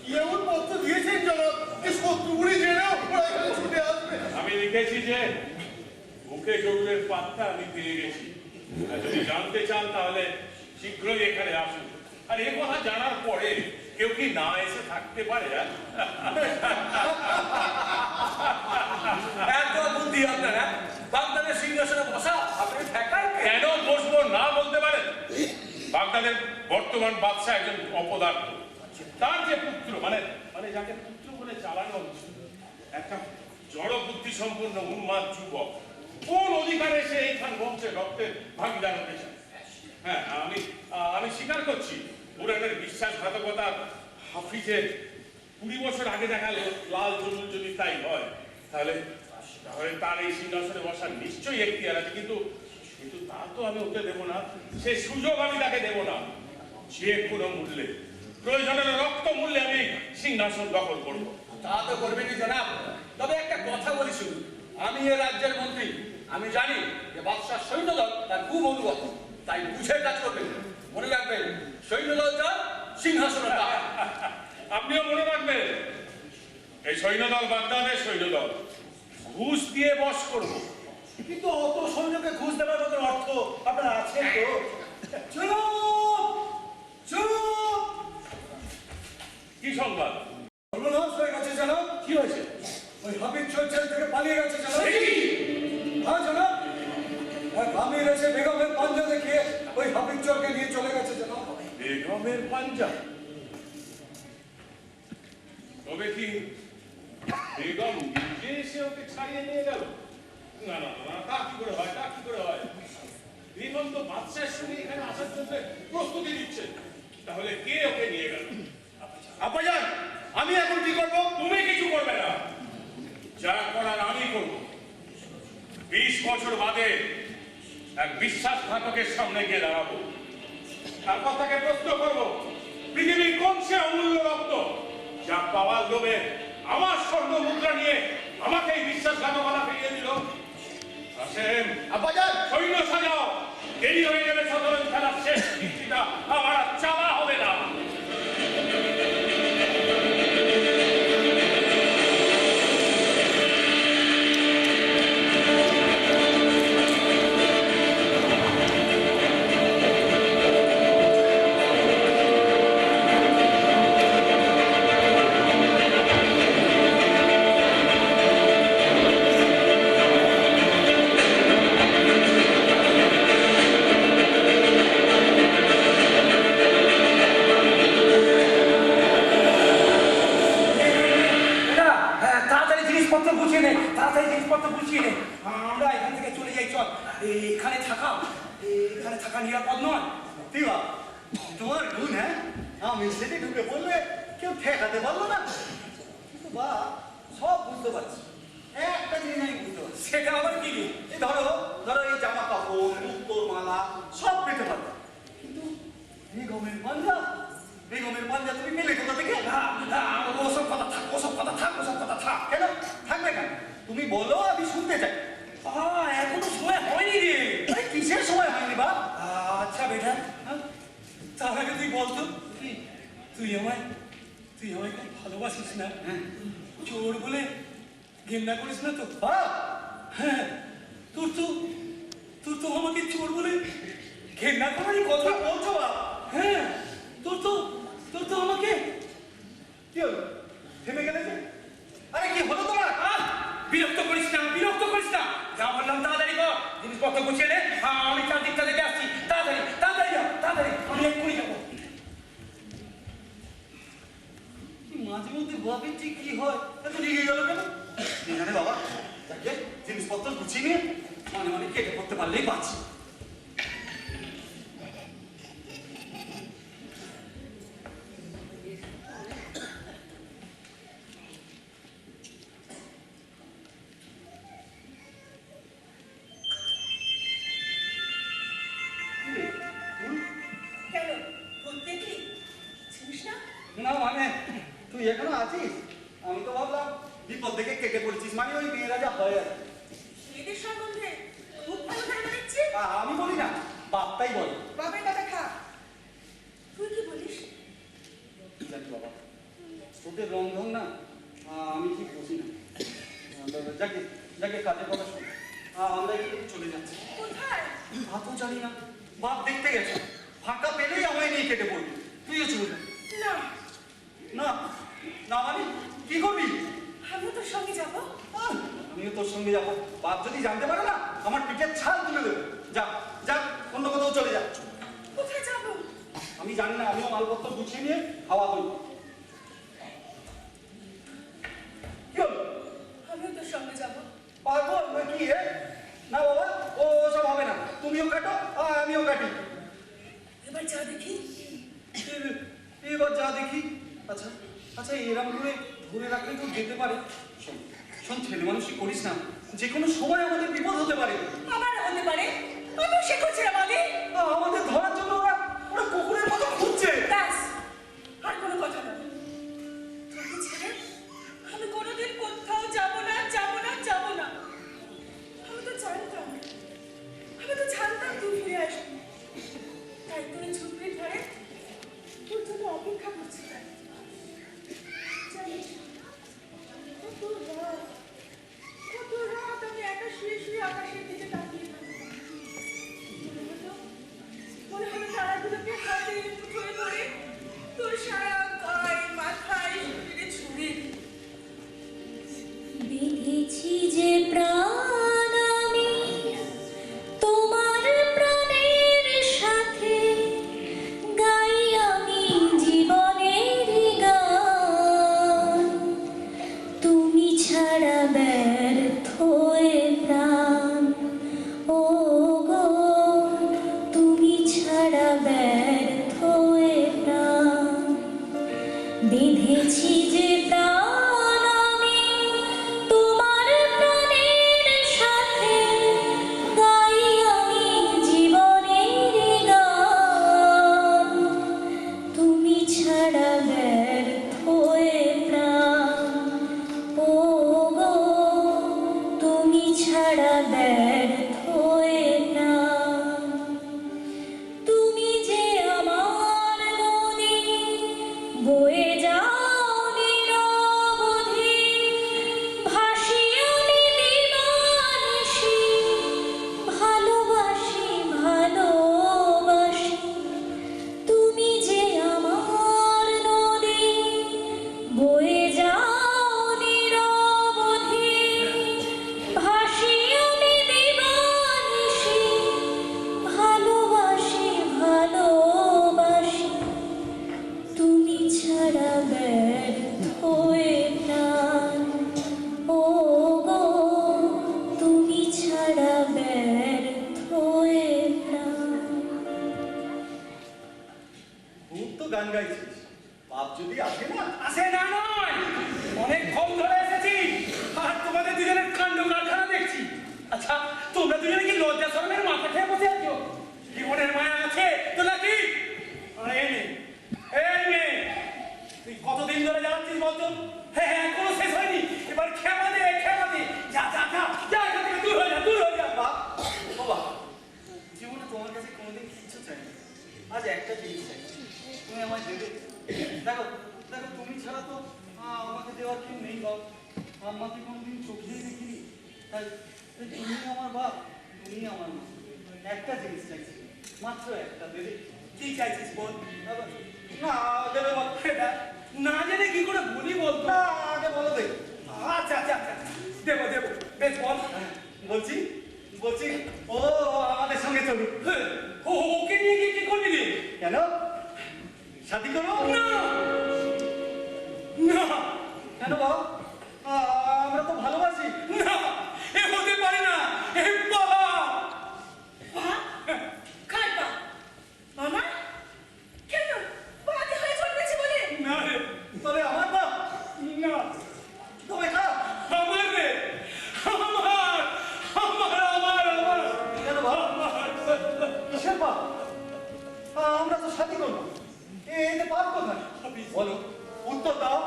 কি এমন পত্র দিয়েছেন জনাব, যে শত্রুগুলি জেনেও ওরা এখানে ছুটে আসবে? আমি লিখেছি যে বুকে জরুরের পাত্তা আমি পেয়ে গেছি। আর যদি জানতে চান তাহলে শীঘ্রই এখানে আসুন। আর এই কথা জানার পরে কেউ কি না এসে থাকতে পারে? এত বুদ্ধি আপনার, হ্যাঁ? বাগদাদের সিংহাসনে বসা আপনি ঠেকাই কেন বসবো না বলতে পারেন? বাগদাদের বর্তমান বাদশা একজন অপদার্থ। তার যে পুত্র, মানে যাকে পুত্র বলে চালানো হচ্ছে, একটা জড় বুদ্ধি সম্পন্ন উন্মাদ যুবক, কোন অধিকারে সে এইখান বংশের রক্তের ভাগিদার হতে চায়? হ্যাঁ, আমি স্বীকার করছি পুরাণের বিশ্বাসঘাতকতা হাফিজের 20 বছর আগে দেখা লাল জরুর যদি তাই হয়, তাহলে তার এই সিংহাসনে বসার নিশ্চয়ই এখতিয়ার আছে। কিন্তু তার তো আমি ওকে দেবো না, সে সুযোগ আমি তাকে দেবো না। যে কোনো মূল্যে, প্রয়োজনের রক্ত মূল্যে আমি সিংহাসন দখল করব। তা তো করবেনই জনাব, তবে একটা কথা বলি শুধু, আমি এ রাজ্যের মন্ত্রী, আমি জানি যে বাদশাহ সৈন্যদল তার খুব অনুগত, তাই বুঝে কাজ করবেন। মনে রাখবেন, সৈন্যদল যার সিংহাসন তার। আপনিও মনে রাখবেন, এই সৈন্যদল বাগদাদের সৈন্যদল, ঘুষ দিয়ে বশ করব। কিন্তু অত সৈন্যকে ঘুষ দেওয়ার মতো অর্থ আপনার আছে তো? চুপ চুপ। কি সংবাদ? সর্বনাশ হয়ে গেছে জানাব। কি হয়েছে? ওই হাবিব জেল থেকে পালিয়ে গেছে জানাব। সে কি? হ্যাঁ জানাব, এক আমির এসে বেগমের পাঞ্জা দেখিয়ে ওই হাবিব চোরকে নিয়ে চলে গেছে জানাব। বেগমের পাঞ্জা? তবে কি বেগম নিজে এসে ওকে ছাড়িয়ে নিয়ে গেল? না না না, তা কি করে হয়, তা কি করে হয়? বেগম তো বাদশাহের সঙ্গে এখানে আসার জন্য প্রস্তুতি দিচ্ছে, তাহলে কে ওকে নিয়ে গেল? আব্বাজান, আমি এখন কি করব? তুমি কিছু করবে না, যা করার আমি করব। 20 বছর বাদে এক বিশ্বাসঘাতকের সামনে গিয়ে দাঁড়াবো, তারপর তাকে প্রশ্ন করবো, পৃথিবীর কোন সে অমূল্য রত্ন যা পাওয়ার লোভে আমার স্বর্ণ মুদ্রা নিয়ে আমাকে এই বিশ্বাসঘাতকতা ফিরিয়ে দিল? কাসেম, আব্বাজান, সৈন্য সাজাও, দেরি হয়ে গেলে শতরঞ্জ খেলার শেষ কীর্তিটা আমার আর চাওয়া হবে না। তাড়াতাড়ি জিনিসপত্র গুছিয়ে নে, তাড়াতাড়ি জিনিসপত্র গুছিয়ে নে। আমরা এখান থেকে চলে যাই, চল। এখানে থাকা নিরাপদ নয়। দিবা, তোমার গুণ, হ্যাঁ? আমি সেটি ঢুকে বললে কেউ ঠেকাতে পারলো না। কিন্তু বা সব বুঝতে পারছি, একটা জিনিস আমি বুঝতে পারছি। সেটা আবার কি রে? এই ধরো এই জামা কাপড়, মুক্তোর মালা সব পেতে পারতাম, কিন্তু বেগমের পাঞ্জা তুমি পেলে কোথা থেকে? ওসব কথা থাক, ওসব কথা থাক, ওসব কথা থাক। কেন থাকবে কেন? তুমি বলো, আমি শুনতে চাই। এখনো সময় হয়নি রে। আরে কিসের সময় হয়নি বা? আচ্ছা বেটা, তার আগে তুই বলতো, তুই আমায় খুব ভালোবাসিস না? চোর বলে ঘেন্না করিস না তো? হ্যাঁ, তোর তো আমাকে চোর বলে ঘেন্না করারই কথা বলছো বা? হ্যাঁ, তোর তো আমাকে কি হলো, থেমে গেলে যে? আরে কি হলো তোমার? বিরক্ত করিস না, যা বললাম তাড়াতাড়ি কর, জিনিসপত্র গুছিয়ে নে। আমি চারদিকটা দেখে আসছি, তাড়াতাড়ি যা, তাড়াতাড়ি, আমি এক্ষুনি যাবো। মাঝে মধ্যে ভাবি ঠিক কি হয়, এত রেগে গেল কেন? জানে বাবা, যাকে জিনিসপত্র গুছিয়ে নিয়ে মনে কেটে পড়তে পারলেই পাচ্ছি। কেন ঘুরতে কি চিনিস না? না মানে তুই এখনো আছিস? আমি তো ভাবলাম বিপদ দেখে কেটে পড়েছিস, মানে ওই মেয়েরা যা হয় আর কি। এদের সম্বন্ধে খুব ভালো ধারণা দেখছি। আমি বলি না, বাপটাই বলে। বাবার কথা খা। তুই কি বলিস? জানি বাবা, তোদের রং ঢং না আমি ঠিক বুঝি না। যাকে কাজের কথা শোন, আমরা একটু চলে যাচ্ছি। কোথায়? তা তো জানি না, বাপ দেখতে গেছে, ফাঁকা পেলেই আমায় নিয়ে কেটে পড়বি। তুইও চলে যা। না, না না মানে কি করবি? আমিও তোর সঙ্গে যাবো। আমিও তোর সঙ্গে যাবো। বাপ যদি জানতে পারে না, আমার পিঠের ছাল তুলে দেবে। যা অন্য কোথাও চলে যা। কোথায় যাবো? আমি জানি না, আমিও মালপত্র গুছিয়ে নিয়ে খাওয়া হই। কি হলো? আমিও তোর সঙ্গে যাবো। পারবো নাকি? না বাবা, ও সব হবে না। তুমিও কাটো, আমিও কাটি। এবার যা দেখি। এবার যা দেখি। আচ্ছা এরম করে ধরে রাখলে তো যেতে পারে। শোন ছেলে মানুষই করিস না, যে কোনো সময় আমাদের বিপদ হতে পারে। আবার হতে পারে। আমিও সে করছিলাম আগে। আমাদের ধরার জন্য ওরা ওরা কুকুরের মতো খুঁজছে। ব্যাস, আর কোনো কথা না। তোকে ছেড়ে আমি কোনোদিন কোথাও যাব না, যাব না, যাব না। আমি তো জানতাম তুই ফিরে আসবি। তাই তুই ঝুঁকির ধারে তোর জন্য অপেক্ষা করছিলাম। জানিস, কত রাত আমি একা শুয়ে শুয়ে আকাশের দিকে তাকিয়ে থাকতাম। মনে হলো তারাগুলোকে হাতে মুঠোয় ধরে তোর সারা গায়ে, মাথায়, শরীরে ছুঁড়ে দিই। বিধেছি যে প্রাণ আমি তোমার প্রাণের সাথে, গাই আমি জীবনের গান। তুমি ছাড়া ব্যর্থ এ প্রাণ, ও গো তুমি ছাড়া ব্যর্থ এ প্রাণ। বিধেছি যে প্রাণ আমি তোমার প্রাণের সাথে, গাই আমি জীবনের গান। তুমি ছাড়া ব্যর্থ এ প্রাণ, ও গো তুমি ছাড়া ব্যর্থ এ প্রাণ। তুমি যে আমার নদী, বয়ে যাও নিরবধি, ভাসি আমি দিবানিশি, ভালোবাসি ভালোবাসি। তুমি যে আমার নদী, বয়ে যাও নিরবধি, ভাসি আমি দিবানিশি, ভালোবাসি ভালোবাসি। তুমি ছাড়া ব্যর্থ এ প্রাণ, ও গো তুমি ছাড়া ব্যর্থ এ প্রাণ। খুব তো গান গাইছিস, বাপ যদি আসে না। আসে না নয়, অনেকক্ষণ ধরে এসেছি আর তোমাদের দুজনের কাণ্ড কারখানা দেখছি। আচ্ছা, তোমরা দুজনে কি লজ্জা শরমের মাথা খেয়ে বসে আছো? জীবনের মায়া আছে তো নাকি? আর এই মেয়ে, তুই কতদিন ধরে জ্বালাচ্ছিস বলতো? হ্যাঁ, এখনো শেষ হয়নি। এবার খেপা দে, খেপা দে। যা যা যা যা, এখান থেকে দূর হয়ে যা, দূর হয়ে যা। বাপ, ও বাপ, জীবনে তোমার কাছে কোনোদিন কিচ্ছু চাই না। আজ একটা জিনিস চাই, তুমি আমায় দেবে। দেখো দেখো, তুমি ছাড়া তো আমাকে দেওয়ার কেউ নেই বাপ। আমাকে কোনোদিন চোখেই দেখিনি। তাই তাই তুমি আমার বাপ, তুমি আমার মা। একটা জিনিস চাইছি, মাত্র একটা, দেবে। কি চাইছিস বল? না দেবে বাপ। না জেনে কি করে বলি বলতো? না, আগে বলো দেবে। আচ্ছা আচ্ছা আচ্ছা, দেবো দেবো, বেশ বল। বলছি বলছি ও আমাদের সঙ্গে চলুন। হ্যাঁ, ওকে নিয়ে গিয়ে কি করবি রে? কেন? শাদি করো না না কেন বাবা? আমরা তো ভালোবাসি। না, এ হতে পারে না। এ বাবা, কার পা? আমার? কেন? বাদে হয়ে জন্মেছে বলে? না রে, তবে আমার বাপ, না, তবে কার? আমার রে, আমার আমার আমার আমার কেন বাবা? কিসের বাপ? আমরা তো শাদি করবো, এতে পাপ কোথায়? বলো, উত্তর দাও।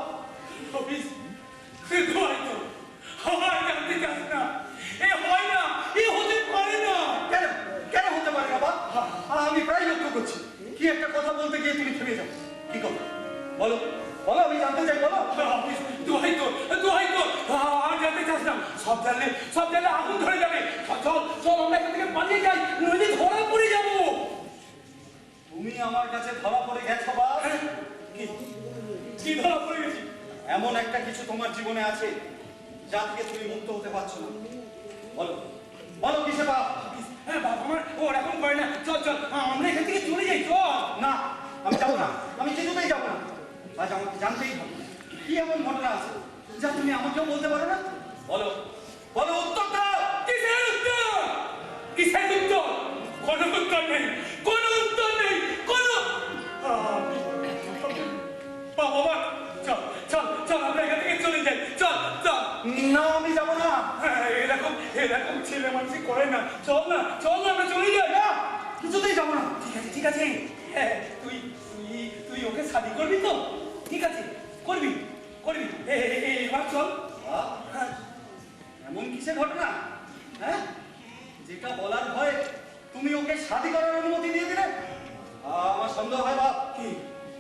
অফিস হয়তো আমার জানতে চাস না। এ হয় না, এ হতে পারে না। কেন কেন হতে পারে না বাপ? আমি প্রায় লক্ষ্য করছি, কি একটা কথা বলতে গিয়ে তুমি থেমে যাও। কি কথা? বলো বলো, আমি জানতে চাই, বলো। অফিস দোহাই তো আর জানতে চাস না। সব জানলে আগুন ধরে যাবে। চল চল, আমরা এখান থেকে পালিয়ে যাই, নইলে ধরা পড়ে যাবো। তুমি আমার কাছে ধরা পড়ে গেছো বাপ। কি কি ধরা পড়ে গেছি? এমন একটা কিছু তোমার জীবনে আছে যা থেকে তুমি মুক্ত হতে পারছো না। বলো বলো, কিসে বাপ? হ্যাঁ বাবা, আমার ওরকম করে না। চল চল, আমরা এখান থেকে চলে যাই, চল। না, আমি যাবো না, আমি কিছুতেই যাবো না। আজ আমাকে জানতেই হবে, কি এমন ঘটনা আছে যা তুমি আমাকেও বলতে পারো না। বলো বলো, উত্তর দাও। কিসের উত্তর? কিসের উত্তর? কোনো উত্তর নেই, কোনো উত্তর নেই, কোনো। বাবা, চল চল চল, আমরা এখান থেকে চলে যাই, চল চল। না, আমি যাবো না। এরকম ছেলে মানুষই করে না। চল না, আমরা চলে যাই। ঠিক আছে হ্যাঁ, তুই তুই তুই ওকে শাদি করবি তো? ঠিক আছে, করবি করবি। এবার চল। হ্যাঁ, এমন কিসের ঘটনা? হ্যাঁ, যেটা বলার ভয়ে তুমি ওকে শাদি করার অনুমতি দিয়ে দিলে? আমার সন্দেহ হয় বাপ। কি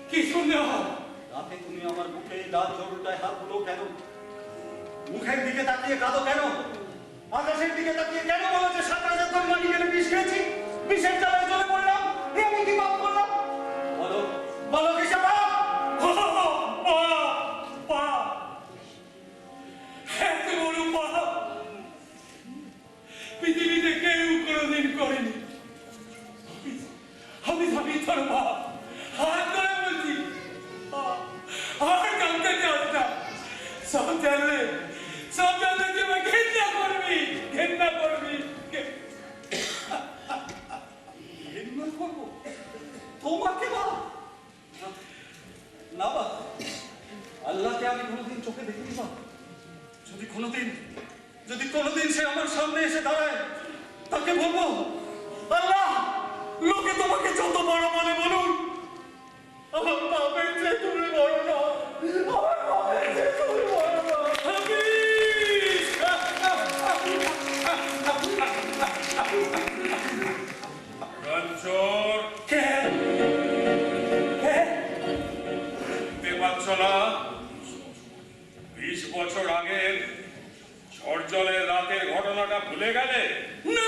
কি সন্দেহ? রাতে তুমি আমার বুকে ডাল জড়টায় হাত তুলো কেন? মুখের দিকে তাকিয়ে কাঁদো কেন? আকাশের দিকে তাকিয়ে কেন বলো যে 7,000 তোর মানি কেন বিষ খেয়েছি? বিষের জ্বালায় জ্বলে পড়লাম। আমি কি পাপ করলাম? বলো বলো কিসে পাপ? এত বড় পাপ পৃথিবীতে কেউ কোনোদিন করেনি। আমি ভাবি তোর বাপ হাত ধরে বলছি আর কাউকে চাস না। সব জানলে তুই আমাকে ঘেন্না করবি। ঘেন্না করবো তোমাকে বাপ? না বাপ, আল্লাহকে আমি কোনোদিন চোখে দেখিনি বাপ। যদি কোনোদিন সে আমার সামনে এসে দাঁড়ায়, তাকে বলবো আল্লাহ, লোকে তোমাকে যত বড় মানে বলুন, আমার বাপের চেয়ে তুমি বড় না। আমার বাপের চেয়ে তুমি বড় না। রঞ্চর, দেখতে পাচ্ছ না 20 বছর আগের ঝড় জলের রাতের ঘটনাটা ভুলে গেলে? না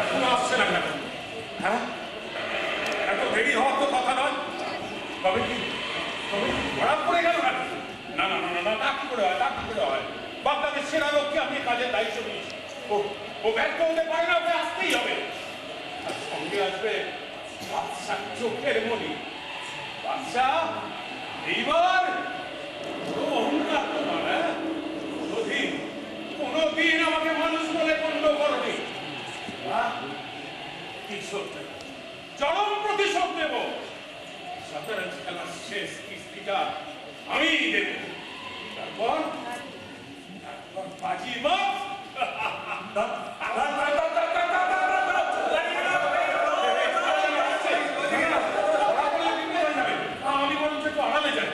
এখনো আসছে না কেন? হ্যাঁ, এত দেরি হওয়ার তো কথা নয়। তবে কি ধরা পড়ে গেল না? না না না না না, তা কি করে হয়? বাপটাকে সেরা লোককে আমি কাজের দায়িত্ব নিয়েছি। ও ব্যর্থ হতে পারে না, ওকে আসতেই হবে। আর সঙ্গে আসবে বাদশার চোখের মনি। বাদশা, এইবার বড় অহংকার তোমার। হ্যাঁ, কোনোদিন আমাকে মানুষ বলে গণ্য করনি। চরম প্রতিশোধ নেব। শতরঞ্জ খেলার শেষ কিস্তিটা আমি দেব। তারপর বাজি বাপ। আমি বরঞ্চ একটু আড়ালে যাই।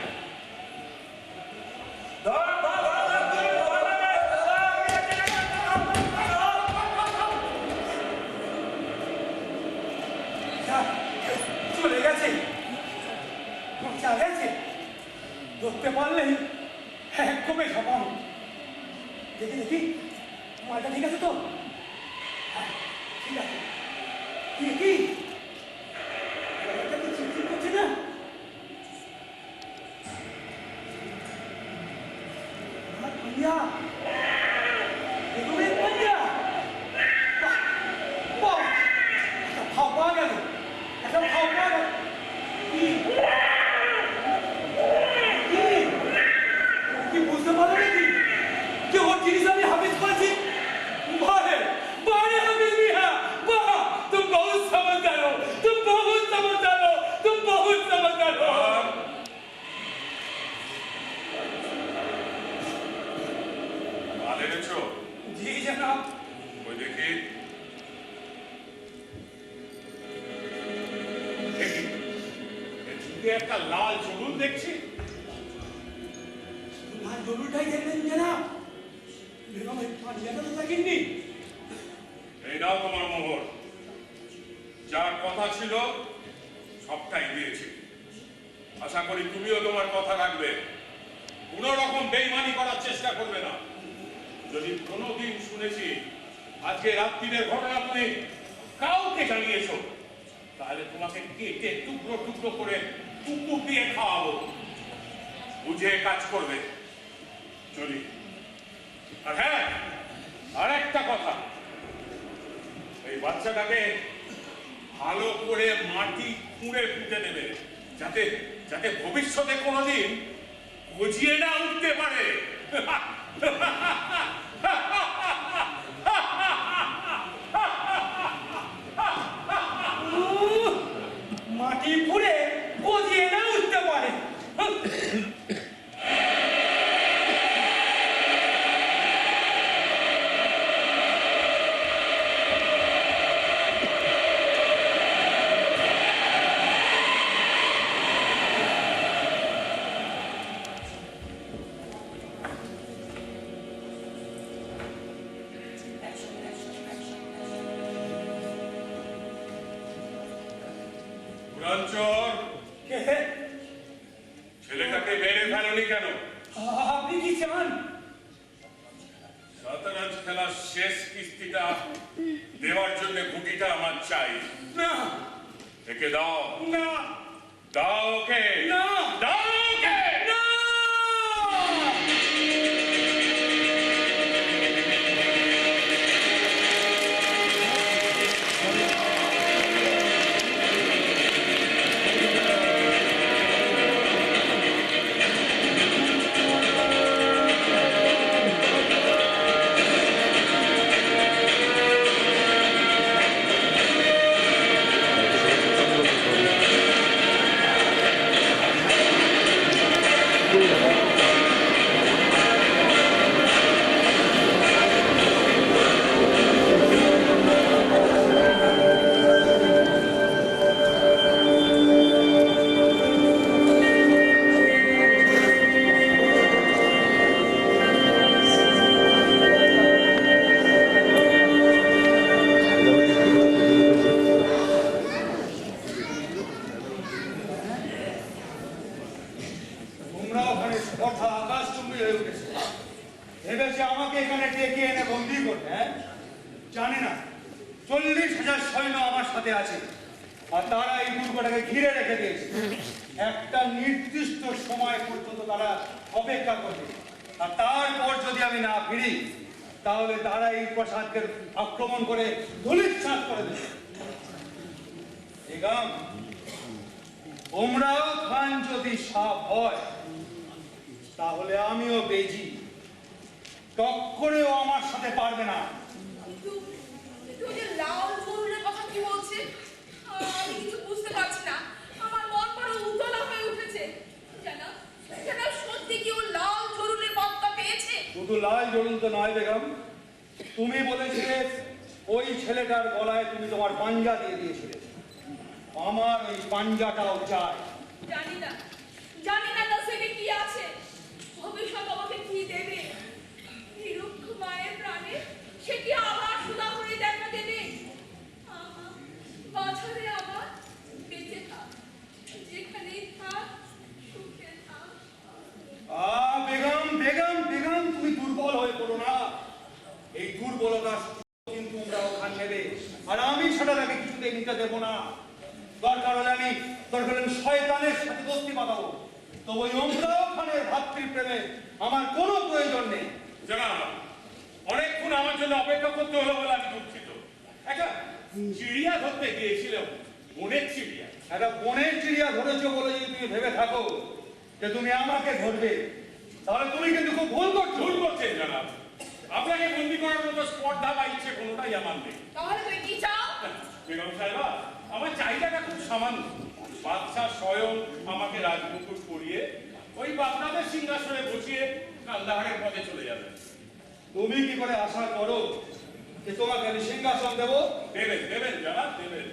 চলে গেছে, ধরতে পারলেই এক কমে খাবাম। দেখি মালটা ঠিক আছে তো? হ্যাঁ, ঠিক আছে। কি চিঠি করছে না? পাঞ্জা এগুলো পাঞ্জা খাওয়া পাওয়া গেল। একটা খাওয়া পাওয়া গেল। কি বুঝতে পারো নাকি যে ওর জিনিস আমি হাফিজ করেছি? বারে হাফিজ মিয়া, বাহ, তুম বহুত সমঝদার হো, তুম বহুত সমঝদার হো। মাল এনেছো? জি জনাব। ওই দেখি। একটা লাল চুল দেখছি। লাল জরুরটাই দেখলেন জনাব। বেগম পাঞ্জাটা তো দেখেননি। এই নাও তোমার মোহর। যার কথা ছিল সবটাই দিয়েছি। আশা করি তুমিও তোমার কথা রাখবে। কোন রকম বেইমানি করার চেষ্টা করবে না। যদি কোনোদিন শুনেছি আজকে রাত্রির ঘটনা তুমি কাউকে জানিয়েছো, তাহলে তোমাকে কেটে টুকরো টুকরো করে কুকুর দিয়ে খাওয়াবো। বুঝে কাজ করবে। চলি। আর হ্যাঁ, আর একটা কথা, এই বাচ্চাটাকে ভালো করে মাটি খুঁড়ে পুঁতে দেবে, যাতে যাতে ভবিষ্যতে কোনোদিন গজিয়ে না উঠতে পারে। মাটি ফুড়ে গজিয়ে না উঠতে পারে। চোর, কে? ছেলেটাকে মেরে ফেলনি কেন? আপনি কি চান? শতরঞ্জ খেলার শেষ কিস্তিটা দেওয়ার জন্য গুটিটা আমার চাই। না একে দাও, না দাও ওকে, না দাও ওকে। না। তোমরা ওখানে কথা আকাশ চুম্বি হয়ে উঠেছে, ভেবেছে আমাকে এখানে ডেকে এনে বন্দি করবে। হ্যাঁ, জানি না 40,000 সৈন্য আমার সাথে আছে, আর তারা এই দুর্গটাকে ঘিরে রেখে দিয়েছে। একটা নির্দিষ্ট সময় পর্যন্ত তারা অপেক্ষা করবে, আর তারপর যদি আমি না ফিরি তাহলে তারা এই প্রাসাদকে আক্রমণ করে ধূলিসাৎ করে দেবে। বেগম, ওমরাও খান যদি সাপ হয় তাহলে আমিও বেজি, টক্করেও আমার সাথে পারবে না। কিন্তু ওই যে লাল জরুরের কথা কি বলছে? আমি কিছু বুঝতে পারছি না। আমার মন বড় উতলা হয়ে উঠেছে। জানা জানা সত্যি কি ও লাল জরুরের বার্তা পেয়েছে? শুধু লাল জরুন তো নয় বেগম, তুমি বলেছিলে ওই ছেলেটার গলায় তুমি তোমার পাঞ্জা দিয়ে দিয়েছিলে। আমার ওই পাঞ্জাটাও চাই। জানি না নসিবে কি আছে, ভবিষ্যৎ আমাকে কি দেবে। নিরুক্ষ মায়ের প্রাণে সে কি আবার সুদা হয়ে দেখা দেবে? আহা, বাছারে আমার বেঁচে থাক, যেখানেই থাক সুখে থাক। বেগম বেগম বেগম, তুমি দুর্বল হয়ে পড়ো না। এই দুর্বলতা কিন্তু ওমরাও খান নেবে, আর আমি সেটা তাকে কিছুতেই নিতে দেবো না। দরকার হলে আমি শয়তানের সাথে দোস্তি বাঁধাবো, তো ওই ওমরাও খানের ভাতৃপ্রেমে আমার কোনো প্রয়োজন নেই। জানাব, অনেকক্ষণ আমার জন্য অপেক্ষা করতে হলো বলে আমি দুঃখিত। একটা চিড়িয়া ধরতে গিয়েছিলাম, বনের চিড়িয়া। একটা বনের চিড়িয়া ধরেছো বলে যদি তুমি ভেবে থাকো যে তুমি আমাকে ধরবে, তাহলে তুমি কিন্তু খুব ভুল করছো। ভুল করছেন জানাব, আপনাকে বন্দি করার মতো স্পর্ধা বা ইচ্ছে কোনোটাই আমার নেই। তাহলে তুমি কি চাও? বেগম সাহেবা, আমার চাহিদাটা খুব সামান্য। বাদশাহ স্বয়ং আমাকে রাজমুকুট পরিয়ে ওই বাগদাদের সিংহাসনে বসিয়ে কান্দাহারের পথে চলে যাবেন। তুমি কি করে আশা করো যে তোমাকে আমি সিংহাসন দেবো? দেবেন দেবেন জানাব, দেবেন।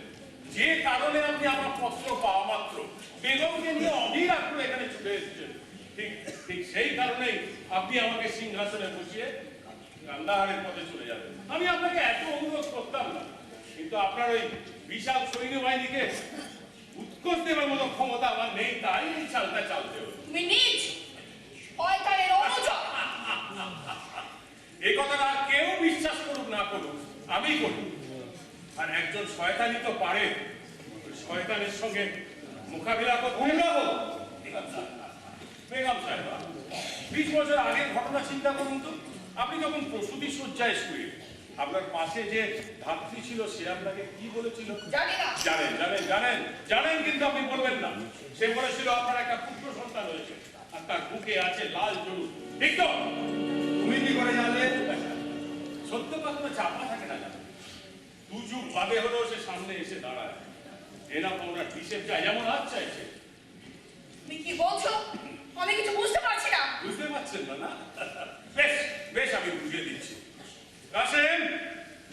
যে কারণে আপনি আমার পত্র পাওয়া মাত্র বেগমকে নিয়ে অধীর আগ্রহে এখানে ছুটে এসেছেন, ঠিক ঠিক সেই কারণেই আপনি আমাকে সিংহাসনে বসিয়ে কান্দাহারের পথে চলে যাবেন। আমি আপনাকে এত অনুরোধ করতাম না, কিন্তু আপনার ওই বিশাল সৈন্যবাহিনীকে উৎকোচ দেওয়ার মতো ক্ষমতা আমার নেই, তাই এই চালটা চালতে হবে। তুমি নিজ শয়তানের অনুচর। এই কথাটা আর কেউ বিশ্বাস করুক না করুক, আমি করি। আর একজন শয়তানি তো পারে ওই শয়তানের সঙ্গে মোকাবিলা করতে। বেগম সাহেবা, 20 বছর আগের ঘটনা চিন্তা করুন তো। আপনি যখন প্রসূতি শয্যায় শুয়ে আপনার পাশে যে ধাত্রী ছিল সে আপনাকে কি বলেছিল? জানি না। জানেন জানেন জানেন জানেন, কিন্তু আপনি বলবেন না। সে বলেছিল আপনার একটা পুত্র সন্তান হয়েছে আর তার বুকে আছে লাল জরু। ঠিক তো? তুমি কি করে জানলে? সত্য কথা চাপা থাকে না জানো, দু যুগ বাদে হলেও সে সামনে এসে দাঁড়ায়। এনা ওনার হিসেব যায় যেমন হাত চাইছে। তুমি কি বলছো? আমি কিছু বুঝতে পারছি না। বুঝতে পারছেন না? না বেশ বেশ, আমি বুঝিয়ে দিচ্ছি। কাসেম,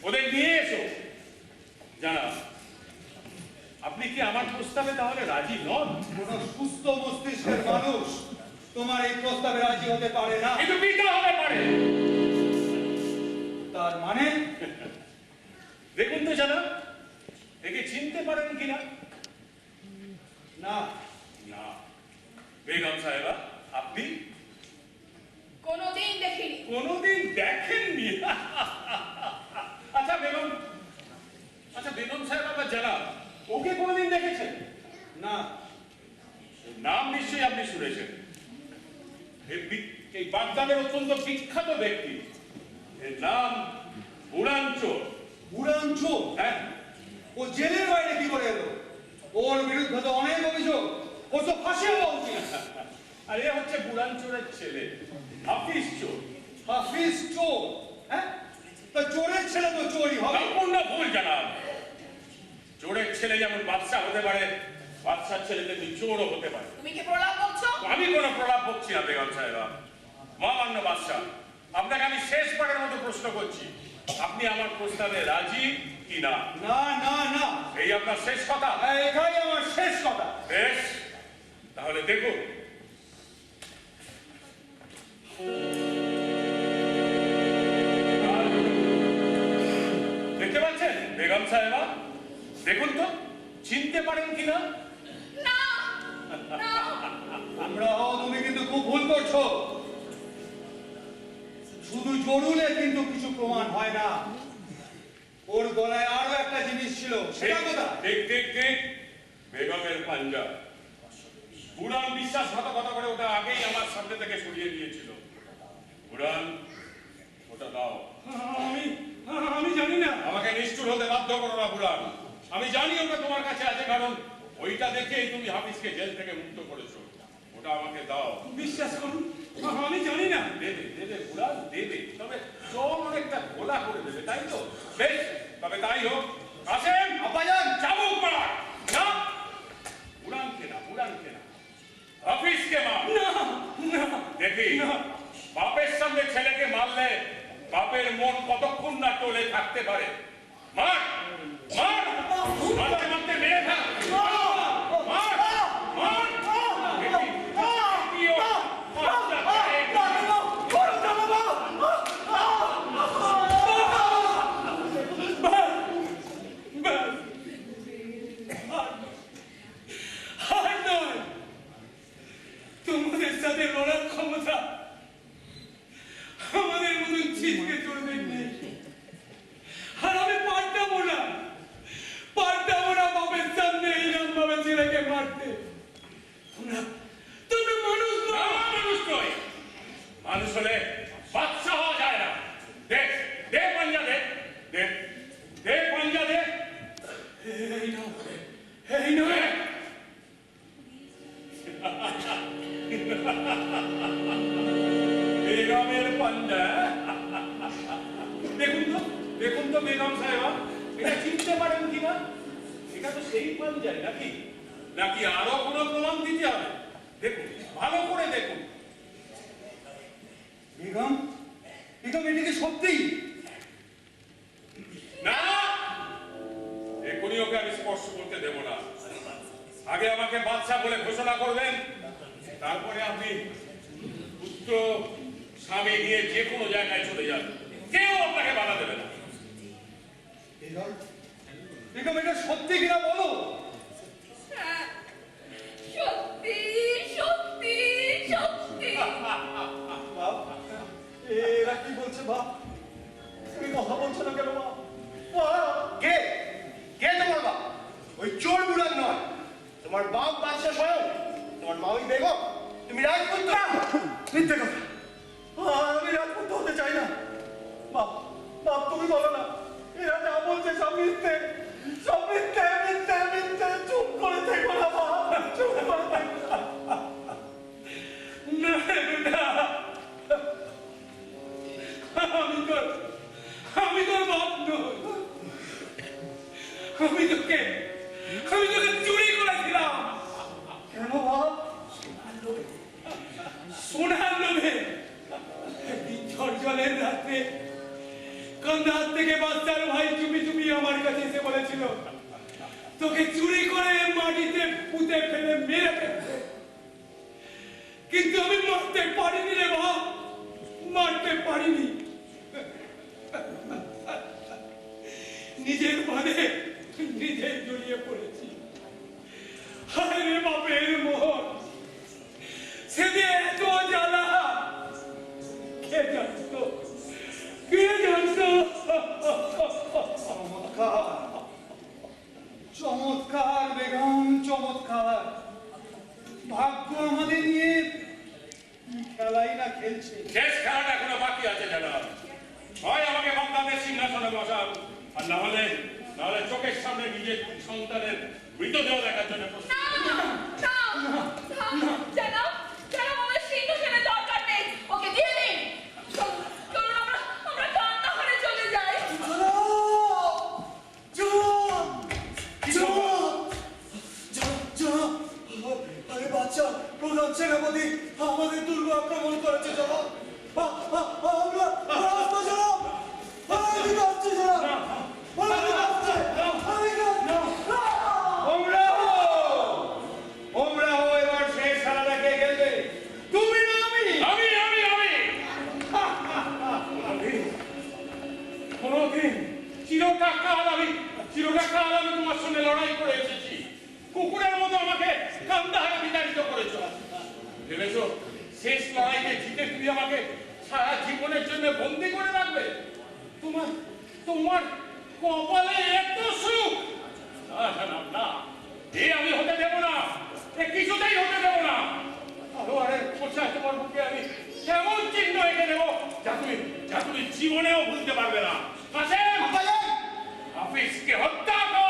ওদের নিয়ে এসো। জানা, আপনি কি আমার প্রস্তাবে তাহলে রাজি নন? কোন সুস্থ মস্তিষ্কের মানুষ তোমার এই প্রস্তাবে রাজি হতে পারে না। কিন্তু পিতা হতে পারে। তার মানে? দেখুন তো জানা, একে চিনতে পারেন কিনা? না। না। বেগম সাহেবা, আপনি কোনোদিন দেখিনি। কোনোদিন দেখেননি? আচ্ছা বেগম সাহেবা বা জানা, ওকে কোনোদিন দেখেছেন? না। নাম নিশ্চয়ই আপনি শুনেছেন। এই বাগদাদের অত্যন্ত বিখ্যাত ব্যক্তি, এর নাম বুড়ানচোর। বুড়ানচোর? হ্যাঁ। ও জেলের বাইরে কি করে এলো? ওর বিরুদ্ধে তো অনেক অভিযোগ। ও তো ফাঁসি হওয়া উচিত। আর এ হচ্ছে বুড়ানচোরের ছেলে, হাফিজ চোর। হাফিজ চোর? হ্যাঁ, তা চোরের ছেলে তো চোরই হবে। সম্পূর্ণ ভুল জানাব। চোরের ছেলে যেমন বাদশা হতে পারে, বাদশার ছেলে তেমনি চোরও হতে পারে। তুমি কি প্রলাপ বলছো? আমি কোনো প্রলাপ বকছি না বেগম সাহেবা। মহামান্য বাদশাহ, আপনাকে আমি শেষবারের মতো প্রশ্ন করছি, আপনি আমার প্রস্তাবে রাজি কি না? না না না, এই আপনার শেষ কথা? এটাই আমার শেষ কথা। বেশ, তাহলে দেখুন। দেখতে পাচ্ছেন বেগম সাহেবা? দেখুন তো, চিনতে পারেন কিনা? না না। আমরা তুমি কিন্তু খুব ভুল করছো। শুধু জরুলে কিন্তু কিছু প্রমাণ হয় না। ওর গলায় আরো একটা জিনিস ছিল, সেটা কোথায়? ঠিক ঠিক ঠিক, বেগমের পাঞ্জা। বুড়ান বিশ্বাসঘাতকতা করে ওটা আগেই আমার সামনে থেকে সরিয়ে নিয়েছিল। বুড়ান, ওটা দাও। আমি জানি না। আমাকে নিষ্ঠুর হতে বাধ্য করো না বুড়ান। আমি জানি ওটা তোমার কাছে আছে, কারণ ওইটা দেখেই তুমি হাফিজকে জেল থেকে মুক্ত করেছো। ওটা আমাকে দাও। বিশ্বাস করুন, আমি জানি না। দেবে দেবে বুড়ান, দেবে, তবে জল অনেকটা ঘোলা করে দেবে, তাই তো? বেশ, তবে তাই হোক। কাসেম, আব্বাজান, চাবুক মার। না, বুড়ানকে না, বুড়ানকে না, হাফিজকে মার। দেখি বাপের সামনে ছেলেকে মারলে বাপের মন কতক্ষণ না টলে থাকতে পারে। মার মার, মারতে মারতে মেরে থাক। মার মার, দেখি, দেখি ও বাচ্চা ছেলে। তোমাদের সাথে লড়ার ক্ষমতা আমাদের মতন ছিটকে চলবেন নেই। আর আমি পারতামও না বাপের সামনে এইরকম ভাবে ছেলেকে মারতে। তোমরা মানুষ না, নও। মানুষ নয়। মানুষ হলে বাচ্চা হওয়া যায় না। দে দে পাঞ্জা, দে দে দে পাঞ্জা, দে। এই নাও, এই নাও। বেগমের পাঞ্জা। দেখুন তো বেগম সাহেবা, এটা চিনতে পারেন কিনা? এটা তো সেই পাঞ্জাই নাকি? নাকি আরো কোনো প্রমাণ দিতে হবে? দেখুন, ভালো করে দেখুন। বেগম, এটা কি সত্যি? না, এখনই ওকে আমি স্পর্শ করতে দেব না। আগে আমাকে বাদশা বলে ঘোষণা করবেন, তারপরে আপনি পুত্র স্বামী নিয়ে যে কোনো জায়গায় চলে যান, কেউ আপনাকে বাধা দেবে না। বেগম, এটা সত্যি কিনা বলো। হ্যাঁ, সত্যি সত্যি সত্যি। এরা কি বলছে বাপ? তুমি কথা বলছো না কেন বাপ? কে কে তোমার বাপ? ওই চোর বুড়ান নয়, তোমার বাপ বাদশা স্বয়ং, তোমার মা ওই বেগম। তুমি রাজপুত্র। মিথ্যে কথা, আমি রাজপুত্র হতে চাই না। বাপ বাপ তুমি বলো না, এরা যা বলছে সব মিথ্যে, সব মিথ্যে মিথ্যে মিথ্যে। চুপ করে থেকো না বাপ, চুপ করে থেকো না। না বেটা, আমি তোর বাপ নই। আমি তোকে চুরি করেছিলাম। কেন বাপ? সোনার লোভে একদিন ঝড় জলের রাত্রে কান্দার থেকে বাচ্চার ভাই চুপি চুপি আমার কাছে এসে বলেছিল তোকে চুরি করে মাটিতে পুঁতে ফেলে মেরে ফেলতে। কিন্তু আমি মারতে পারিনি রে বাপ, মারতে পারিনি। নিজের বাদে নিজে জড়িয়ে পড়েছি। হায় রে বাপের মোহন, সে যে এত জ্বালা কে জানতো, কে জানতো। চমৎকার চমৎকার বেগম, চমৎকার। ভাগ্য আমাদের নিয়ে খেলাই না খেলছে। শেষ খেলাটা এখনো বাকি আছে জনাব। হয় আমাকে বাগদাদের সিংহাসনে বসান, আর না হলে চোখের সামনে নিজের সন্তানের মৃতদেহ দেখার জন্য প্রস্তুত। প্রধান সেনাপতি আমাদের দুর্গ আক্রমণ করেছে জনাব। আমরা রাস্তা জনাব, আমি যাচ্ছি জনাব, আমি যাচ্ছি, আমি যাচ্ছি। ওমরা হো, এবার শেষ খেলাটা কে খেলবে? তুমি না আমি? কোনদিন চিরকাল আমি তোমার সঙ্গে লড়াই করে এসেছি। কুকুরের মতো আমাকে কান্দাহারে বিতাড়িত করেছ। ভেবেছো শেষ লড়াইতে জিতে তুমি আমাকে সারা জীবনের জন্য বন্দী করে রাখবে? তোমার কপালে এত সুখ? না, এ আমি হতে দেব না, এ কিছুতেই হতে দেব না। তলোয়ারের খোঁচায় তোমার বুকে আমি এমন চিহ্ন এঁকে দেবো যা তুমি জীবনেও ভুলতে পারবে না। কাসেম, হাফিজকে হত্যা কর।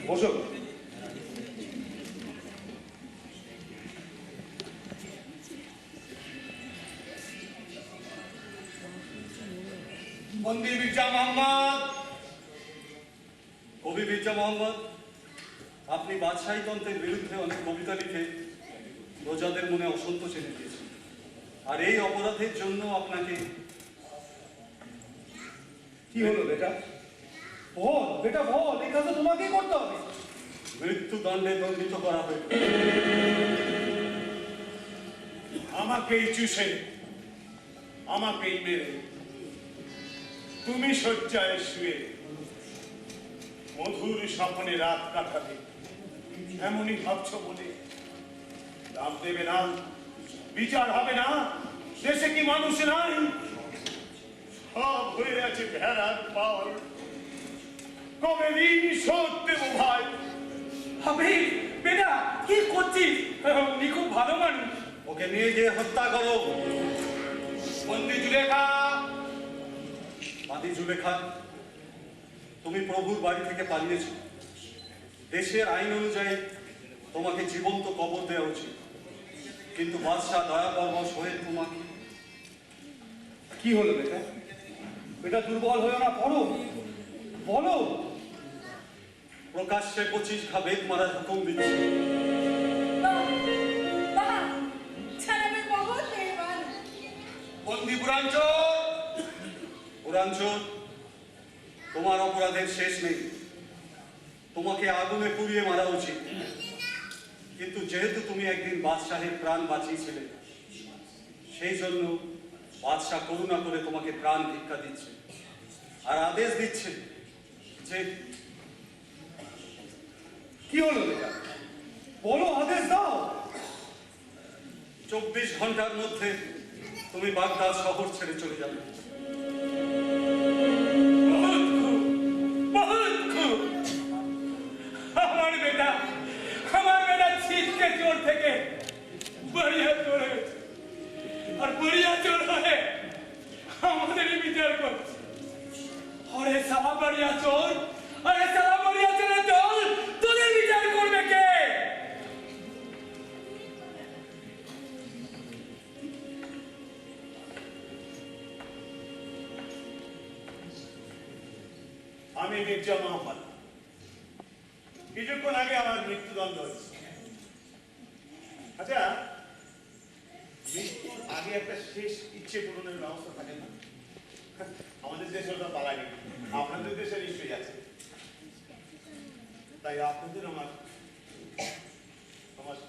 বসো। বন্দী মির্জা মোহাম্মদ, কবি মির্জা মোহাম্মদ, আপনি বাদশাহীতন্ত্রের বিরুদ্ধে অনেক কবিতা লিখে প্রজাদের মনে অসন্তোষ এনে দিয়েছেন, আর এই অপরাধের জন্য আপনাকে কি হলো বেটা? বল বেটা বল, এই কাজ তো তোমাকেই করতে হবে। মৃত্যুদণ্ডে দণ্ডিত করা হবে। আমাকেই চুষে, আমাকেই মেরে তুমি শয্যায় শুয়ে মধুর স্বপ্নে রাত কাটাবে এমনই ভাবছ বলে লাভ দেবে না, বিচার হবে না, দেশে কি মানুষ নাই? সব হয়ে আছে ভেড়ার পাল, কবে ঋণ শোধ দেবো ভাই? হবে বেটা, কি করছিস? উনি খুব ভালো মানুষ। ওকে নিয়ে গিয়ে হত্যা করো। বন্দি জুলেখা, বাদী জুলেখা, তুমি প্রভুর বাড়ি থেকে পালিয়েছ। দেশের আইন অনুযায়ী তোমাকে জীবন্ত কবর দেওয়া উচিত, কিন্তু বাদশাহ দয়া পরবশ হয়ে তোমাকে। কি হলো বেটা? বেটা দুর্বল হয়ে না, পড়ো বলো। প্রকাশ্যে 25 ঘা বেত মারার হুকুম দিচ্ছে। ছাড়াবে বহুত মেহরবান। বন্দি বুড়াঞ্চল, পুরাঞ্চল, তোমার অপরাধের শেষ নেই। তোমাকে আগুনে পুড়িয়ে মারা উচিত, কিন্তু যেহেতু তুমি একদিন বাদশাহের প্রাণ বাঁচিয়েছিলে, সেই জন্য বাদশাহ করুণা করে তোমাকে প্রাণ ভিক্ষা দিচ্ছে আর আদেশ দিচ্ছে যে কি হলো বেটা? বলো, আদেশ দাও। 24 ঘন্টার মধ্যে তুমি বাগদাদ শহর ছেড়ে চলে যাবে। আমার বেটা ছিটকে চোর থেকে বড়িয়া চোর হয়েছে, আর বড়িয়া চোর হয়ে আমাদেরই বিচার করছে। আরে সালা বড়িয়া চোর, আরে সালা বড়িয়া চোরের দল, তোদের বিচার করবে কে? আমি মির্জা মোহাম্মদ। কিছুক্ষণ আগে আমার মৃত্যুদণ্ড হয়েছে। আচ্ছা, মৃত্যুর আগে একটা শেষ ইচ্ছে পূরণের ব্যবস্থা থাকে না? আমাদের দেশে ওটা পালায়নি, আপনাদের দেশে নিশ্চয়ই আছে। তাই আপনাদের আমার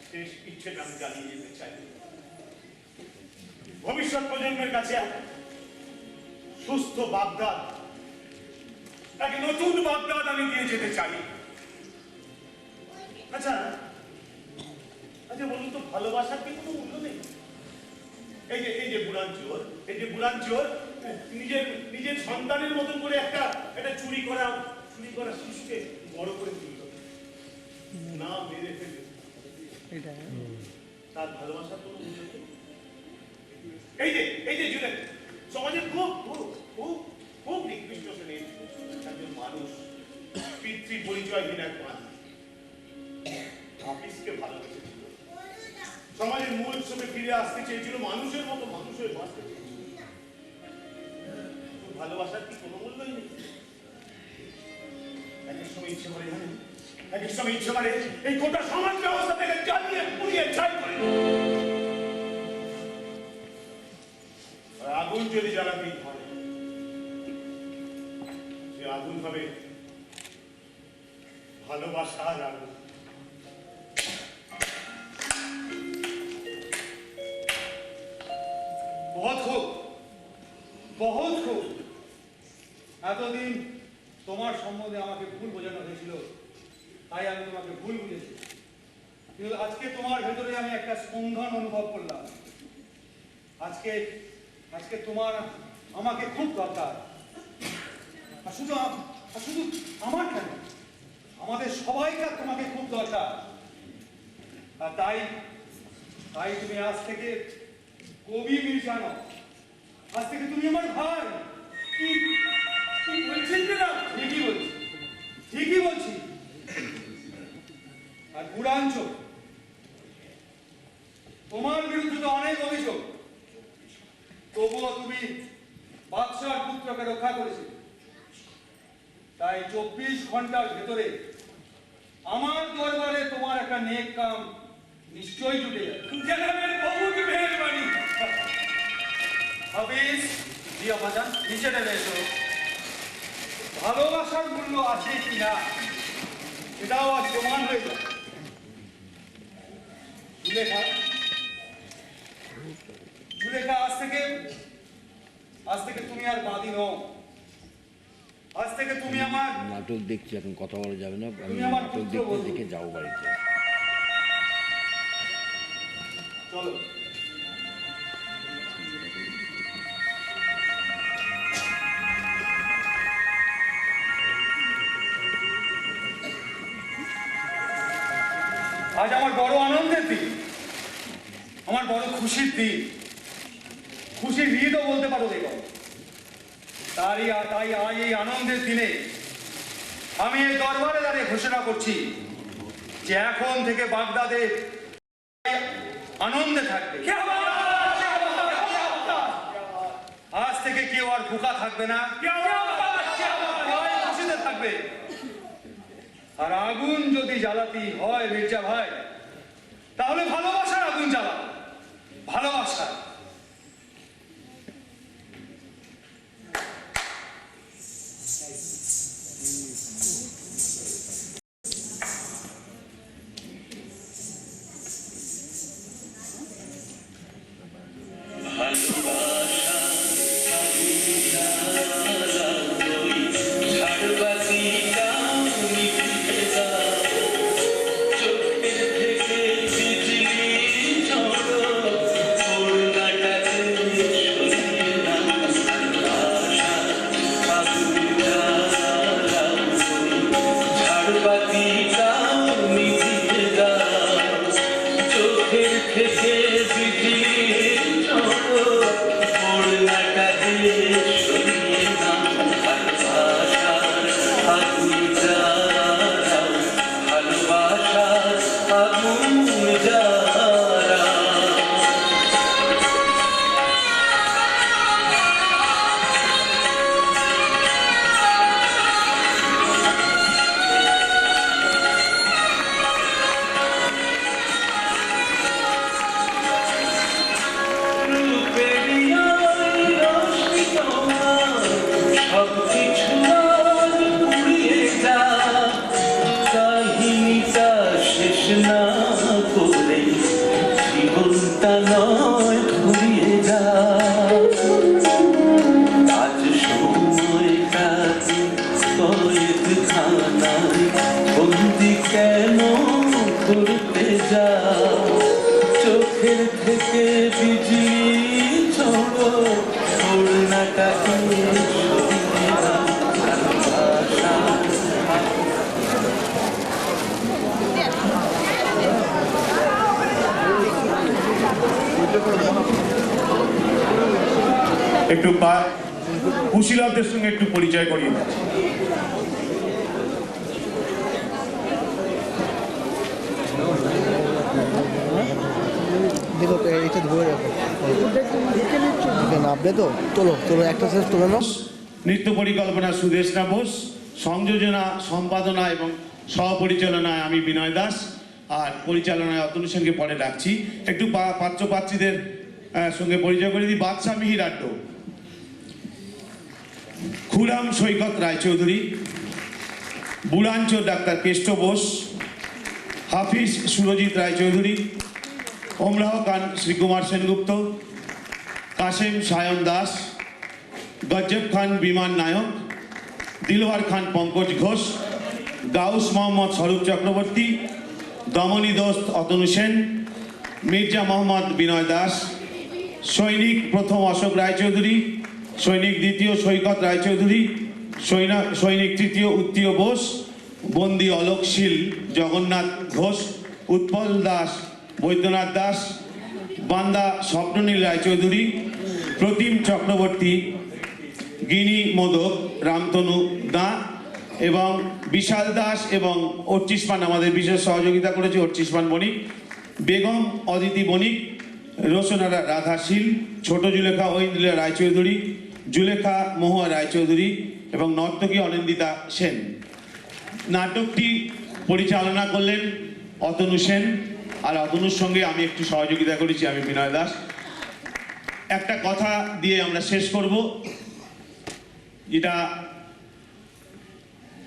শেষ ইচ্ছেটা আমি জানিয়ে যেতে চাই। ভবিষ্যৎ প্রজন্মের কাছে সুস্থ বাগদাদ, তাকে নতুন বাগদাদ আমি দিয়ে যেতে চাই। আচ্ছা আচ্ছা বলুন তো, ভালোবাসার কি কোনো মূল্য নেই? এই যে বুড়াঞ্চল নিজের সন্তানের মতন করে একটা চুরি করা শিশুকে বড় করে তুলল, না মেরে ফেলে, তার ভালোবাসার কোনো মূল্য নেই। এই যে জুড়ে সমাজের খুব খুব খুব খুব নিকৃষ্ট শ্রেণীর একজন মানুষ, পিতৃ পরিচয়হীন এক মানুষ হাফিজকে ভালোবেসেছিল, সমাজের মূল হিসেবে ফিরে আসতে চেয়েছিল, মানুষের মতো মানুষ হয়ে বাঁচতে চেয়েছিল। ভালোবাসার কি কোনো মূল্যই নেই? একের সময় ইচ্ছে করে জানেন, একের সময় ইচ্ছে করে এই গোটা সমাজ ব্যবস্থা থেকে জ্বালিয়ে পুড়িয়ে ছাই করে। আগুন যদি জ্বালাতেই হয়, সে আগুন হবে ভালোবাসার আগুন। বহুত খুব। এতদিন তোমার সম্বন্ধে আমাকে ভুল বোঝানো হয়েছিল, তাই আমি তোমাকে ভুল বুঝেছি। কিন্তু আজকে তোমার ভেতরে আমি একটা স্পন্দন অনুভব করলাম। আজকে তোমার আমাকে খুব দরকার। আর শুধু আমার কেন, আমাদের সবাইকার তোমাকে খুব দরকার। আর তাই তুমি আজ থেকে কবি মির্জা নও, আজ থেকে তুমি আমার ভাই। কি বলছেন না? ঠিকই বলছি। আর বুড়াঞ্চল, তোমার বিরুদ্ধে তো অনেক অভিযোগ, তবুও তুমি বাদশার পুত্রকে রক্ষা করেছিলে। তাই 24 ঘন্টার ভেতরে আমার দরবারে তোমার একটা নেক কাম নিশ্চয়ই জুটে যাবে। জনাবের বহুত মেহরবানি। হাফিজ, জি আব্বাজান, নিচে নেমে এসো। ভালোবাসার মূল্য আছে কিনা এটাও আজ প্রমাণ হয়ে যাবে। জুলেখা, জুলেখা, আজ থেকে তুমি আর বাদী নও। আজ থেকে তুমি আমার নাটক দেখছি, এখন কথা বলা যাবে না। আমি তুমি আমার নাটক পুত্র দেখতে বধূ। দেখে যাও বাড়িতে। চলো। আজ আমার বড় আনন্দের দিন, আমার বড় খুশির দিন, খুশির ঈদও বলতে পারো দেখো। তাই আজ এই আনন্দের দিনে আমি এই দরবারে দাঁড়িয়ে ঘোষণা করছি যে এখন থেকে বাগদাদে আনন্দে থাকবে। আজ থেকে কেউ আর ভুকা থাকবে না, সবাই খুশিতে থাকবে। আর আগুন যদি জ্বালাতে হয় মির্জা ভাই, তাহলে ভালোবাসার আগুন জ্বালাবো, ভালোবাসা। একটু কুশীলবদের সঙ্গে একটু পরিচয় করিয়ে দিচ্ছি। দেখো এটা ধরে রাখো, নামবে তো। তোলো তোলো, একটা শেষ তোলো না। নৃত্য পরিকল্পনা সুদেশনা বোস, সংযোজনা, সম্পাদনা এবং সহপরিচালনায় আমি বিনয় দাস, আর পরিচালনায় অতনু সেনকে পরে ডাকছি। একটু পাত্র পাত্রীদের সঙ্গে পরিচয় করে দিই। বাদশাহ মিহির আড্ড, খুরাম সৈকত রায়চৌধুরী, বুড়াঞ্চল ডাক্তার কেষ্ট বোস, হাফিজ সুরজিৎ রায়চৌধুরী, ওমরাহ খান শ্রীকুমার সেনগুপ্ত, কাসেম সায়ন দাস, গজ্জব খান বিমান নায়ক, দিলওয়ার খান পঙ্কজ ঘোষ, গাউস মোহাম্মদ স্বরূপ চক্রবর্তী, দমনী দোস্ত অতনু সেন, মির্জা মোহাম্মদ বিনয় দাস, সৈনিক প্রথম অশোক রায়চৌধুরী, সৈনিক দ্বিতীয় সৈকত রায়চৌধুরী, সৈনিক তৃতীয় উত্তীয় বোস, বন্দী অলোক শীল, জগন্নাথ ঘোষ, উৎপল দাস, বৈদ্যনাথ দাস, বান্দা স্বপ্ননীল রায়চৌধুরী, প্রতিম চক্রবর্তী, গিনি মোদক, রামতনু দা এবং বিশাল দাস এবং অর্চিস পান আমাদের বিশেষ সহযোগিতা করেছে, অর্চিস পান বণিক, বেগম অদিতি বণিক, রোশনারা রাধা শীল, ছোট জুলেখা ঐন্দ্রিলা রায়চৌধুরী, জুলেখা মহুয়া রায়চৌধুরী এবং নর্তকী অনিন্দিতা সেন। নাটকটি পরিচালনা করলেন অতনু সেন, আর অতনুর সঙ্গে আমি একটু সহযোগিতা করেছি, আমি বিনয় দাস। একটা কথা দিয়ে আমরা শেষ করব, যেটা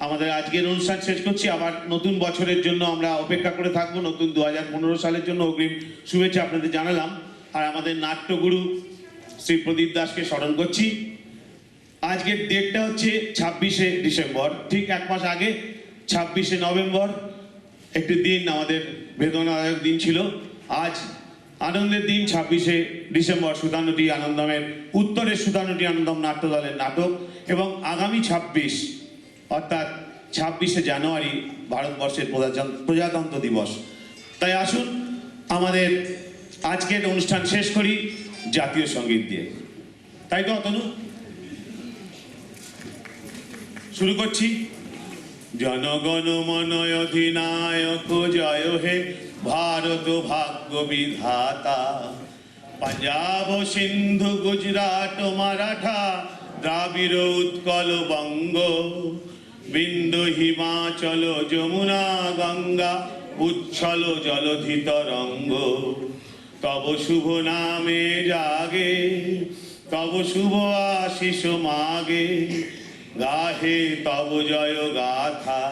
আমাদের আজকের অনুষ্ঠান শেষ করছি। আবার নতুন বছরের জন্য আমরা অপেক্ষা করে থাকবো, নতুন 2015 সালের জন্য অগ্রিম শুভেচ্ছা আপনাদের জানালাম। আর আমাদের নাট্যগুরু শ্রী প্রদীপ দাসকে স্মরণ করছি। আজকের ডেটটা হচ্ছে 26শে ডিসেম্বর, ঠিক এক মাস আগে 26শে নভেম্বর একটি দিন আমাদের বেদনাদায়ক দিন ছিল। আজ আনন্দের দিন, 26শে ডিসেম্বর সুতানুটি আনন্দমের উত্তরের সুতানুটি আনন্দম নাট্য দলের নাটক, এবং আগামী 26 অর্থাৎ 26শে জানুয়ারি ভারতবর্ষের প্রজাতন্ত্র দিবস। তাই আসুন আমাদের আজকের অনুষ্ঠান শেষ করি জাতীয় সঙ্গীত দিয়ে। তাই তো অতনু? শুরু করছি। জনগণ মন অধিনায়ক জয় হে ভারত ভাগ্য বিধাতা, পাঞ্জাব সিন্ধু গুজরাট মারাঠা দ্রাবিড় উৎকল বঙ্গ, বিন্দু হিমাচল যমুনা গঙ্গা উচ্ছল জলধি তরঙ্গ, তব শুভ নামে জাগে তব শুভ আশিস মাগে, গাহে তব জয় গাথা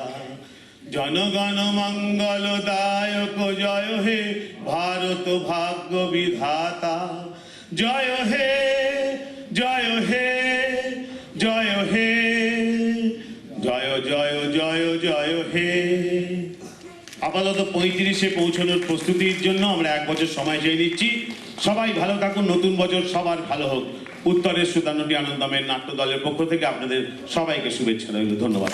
জনগণ মঙ্গল দায়ক জয় হে ভারত ভাগ্য বিধাতা, জয় হে জয় হে জয় হে জয় জয় জয় জয় হে। আপাতত 35-এ পৌঁছানোর প্রস্তুতির জন্য আমরা 1 বছর সময় চেয়ে নিচ্ছি। সবাই ভালো থাকুন, নতুন বছর সবার ভালো হোক। উত্তরের সুতানুটি আনন্দমের নাট্য দলের পক্ষ থেকে আপনাদের সবাইকে শুভেচ্ছা রইল। ধন্যবাদ।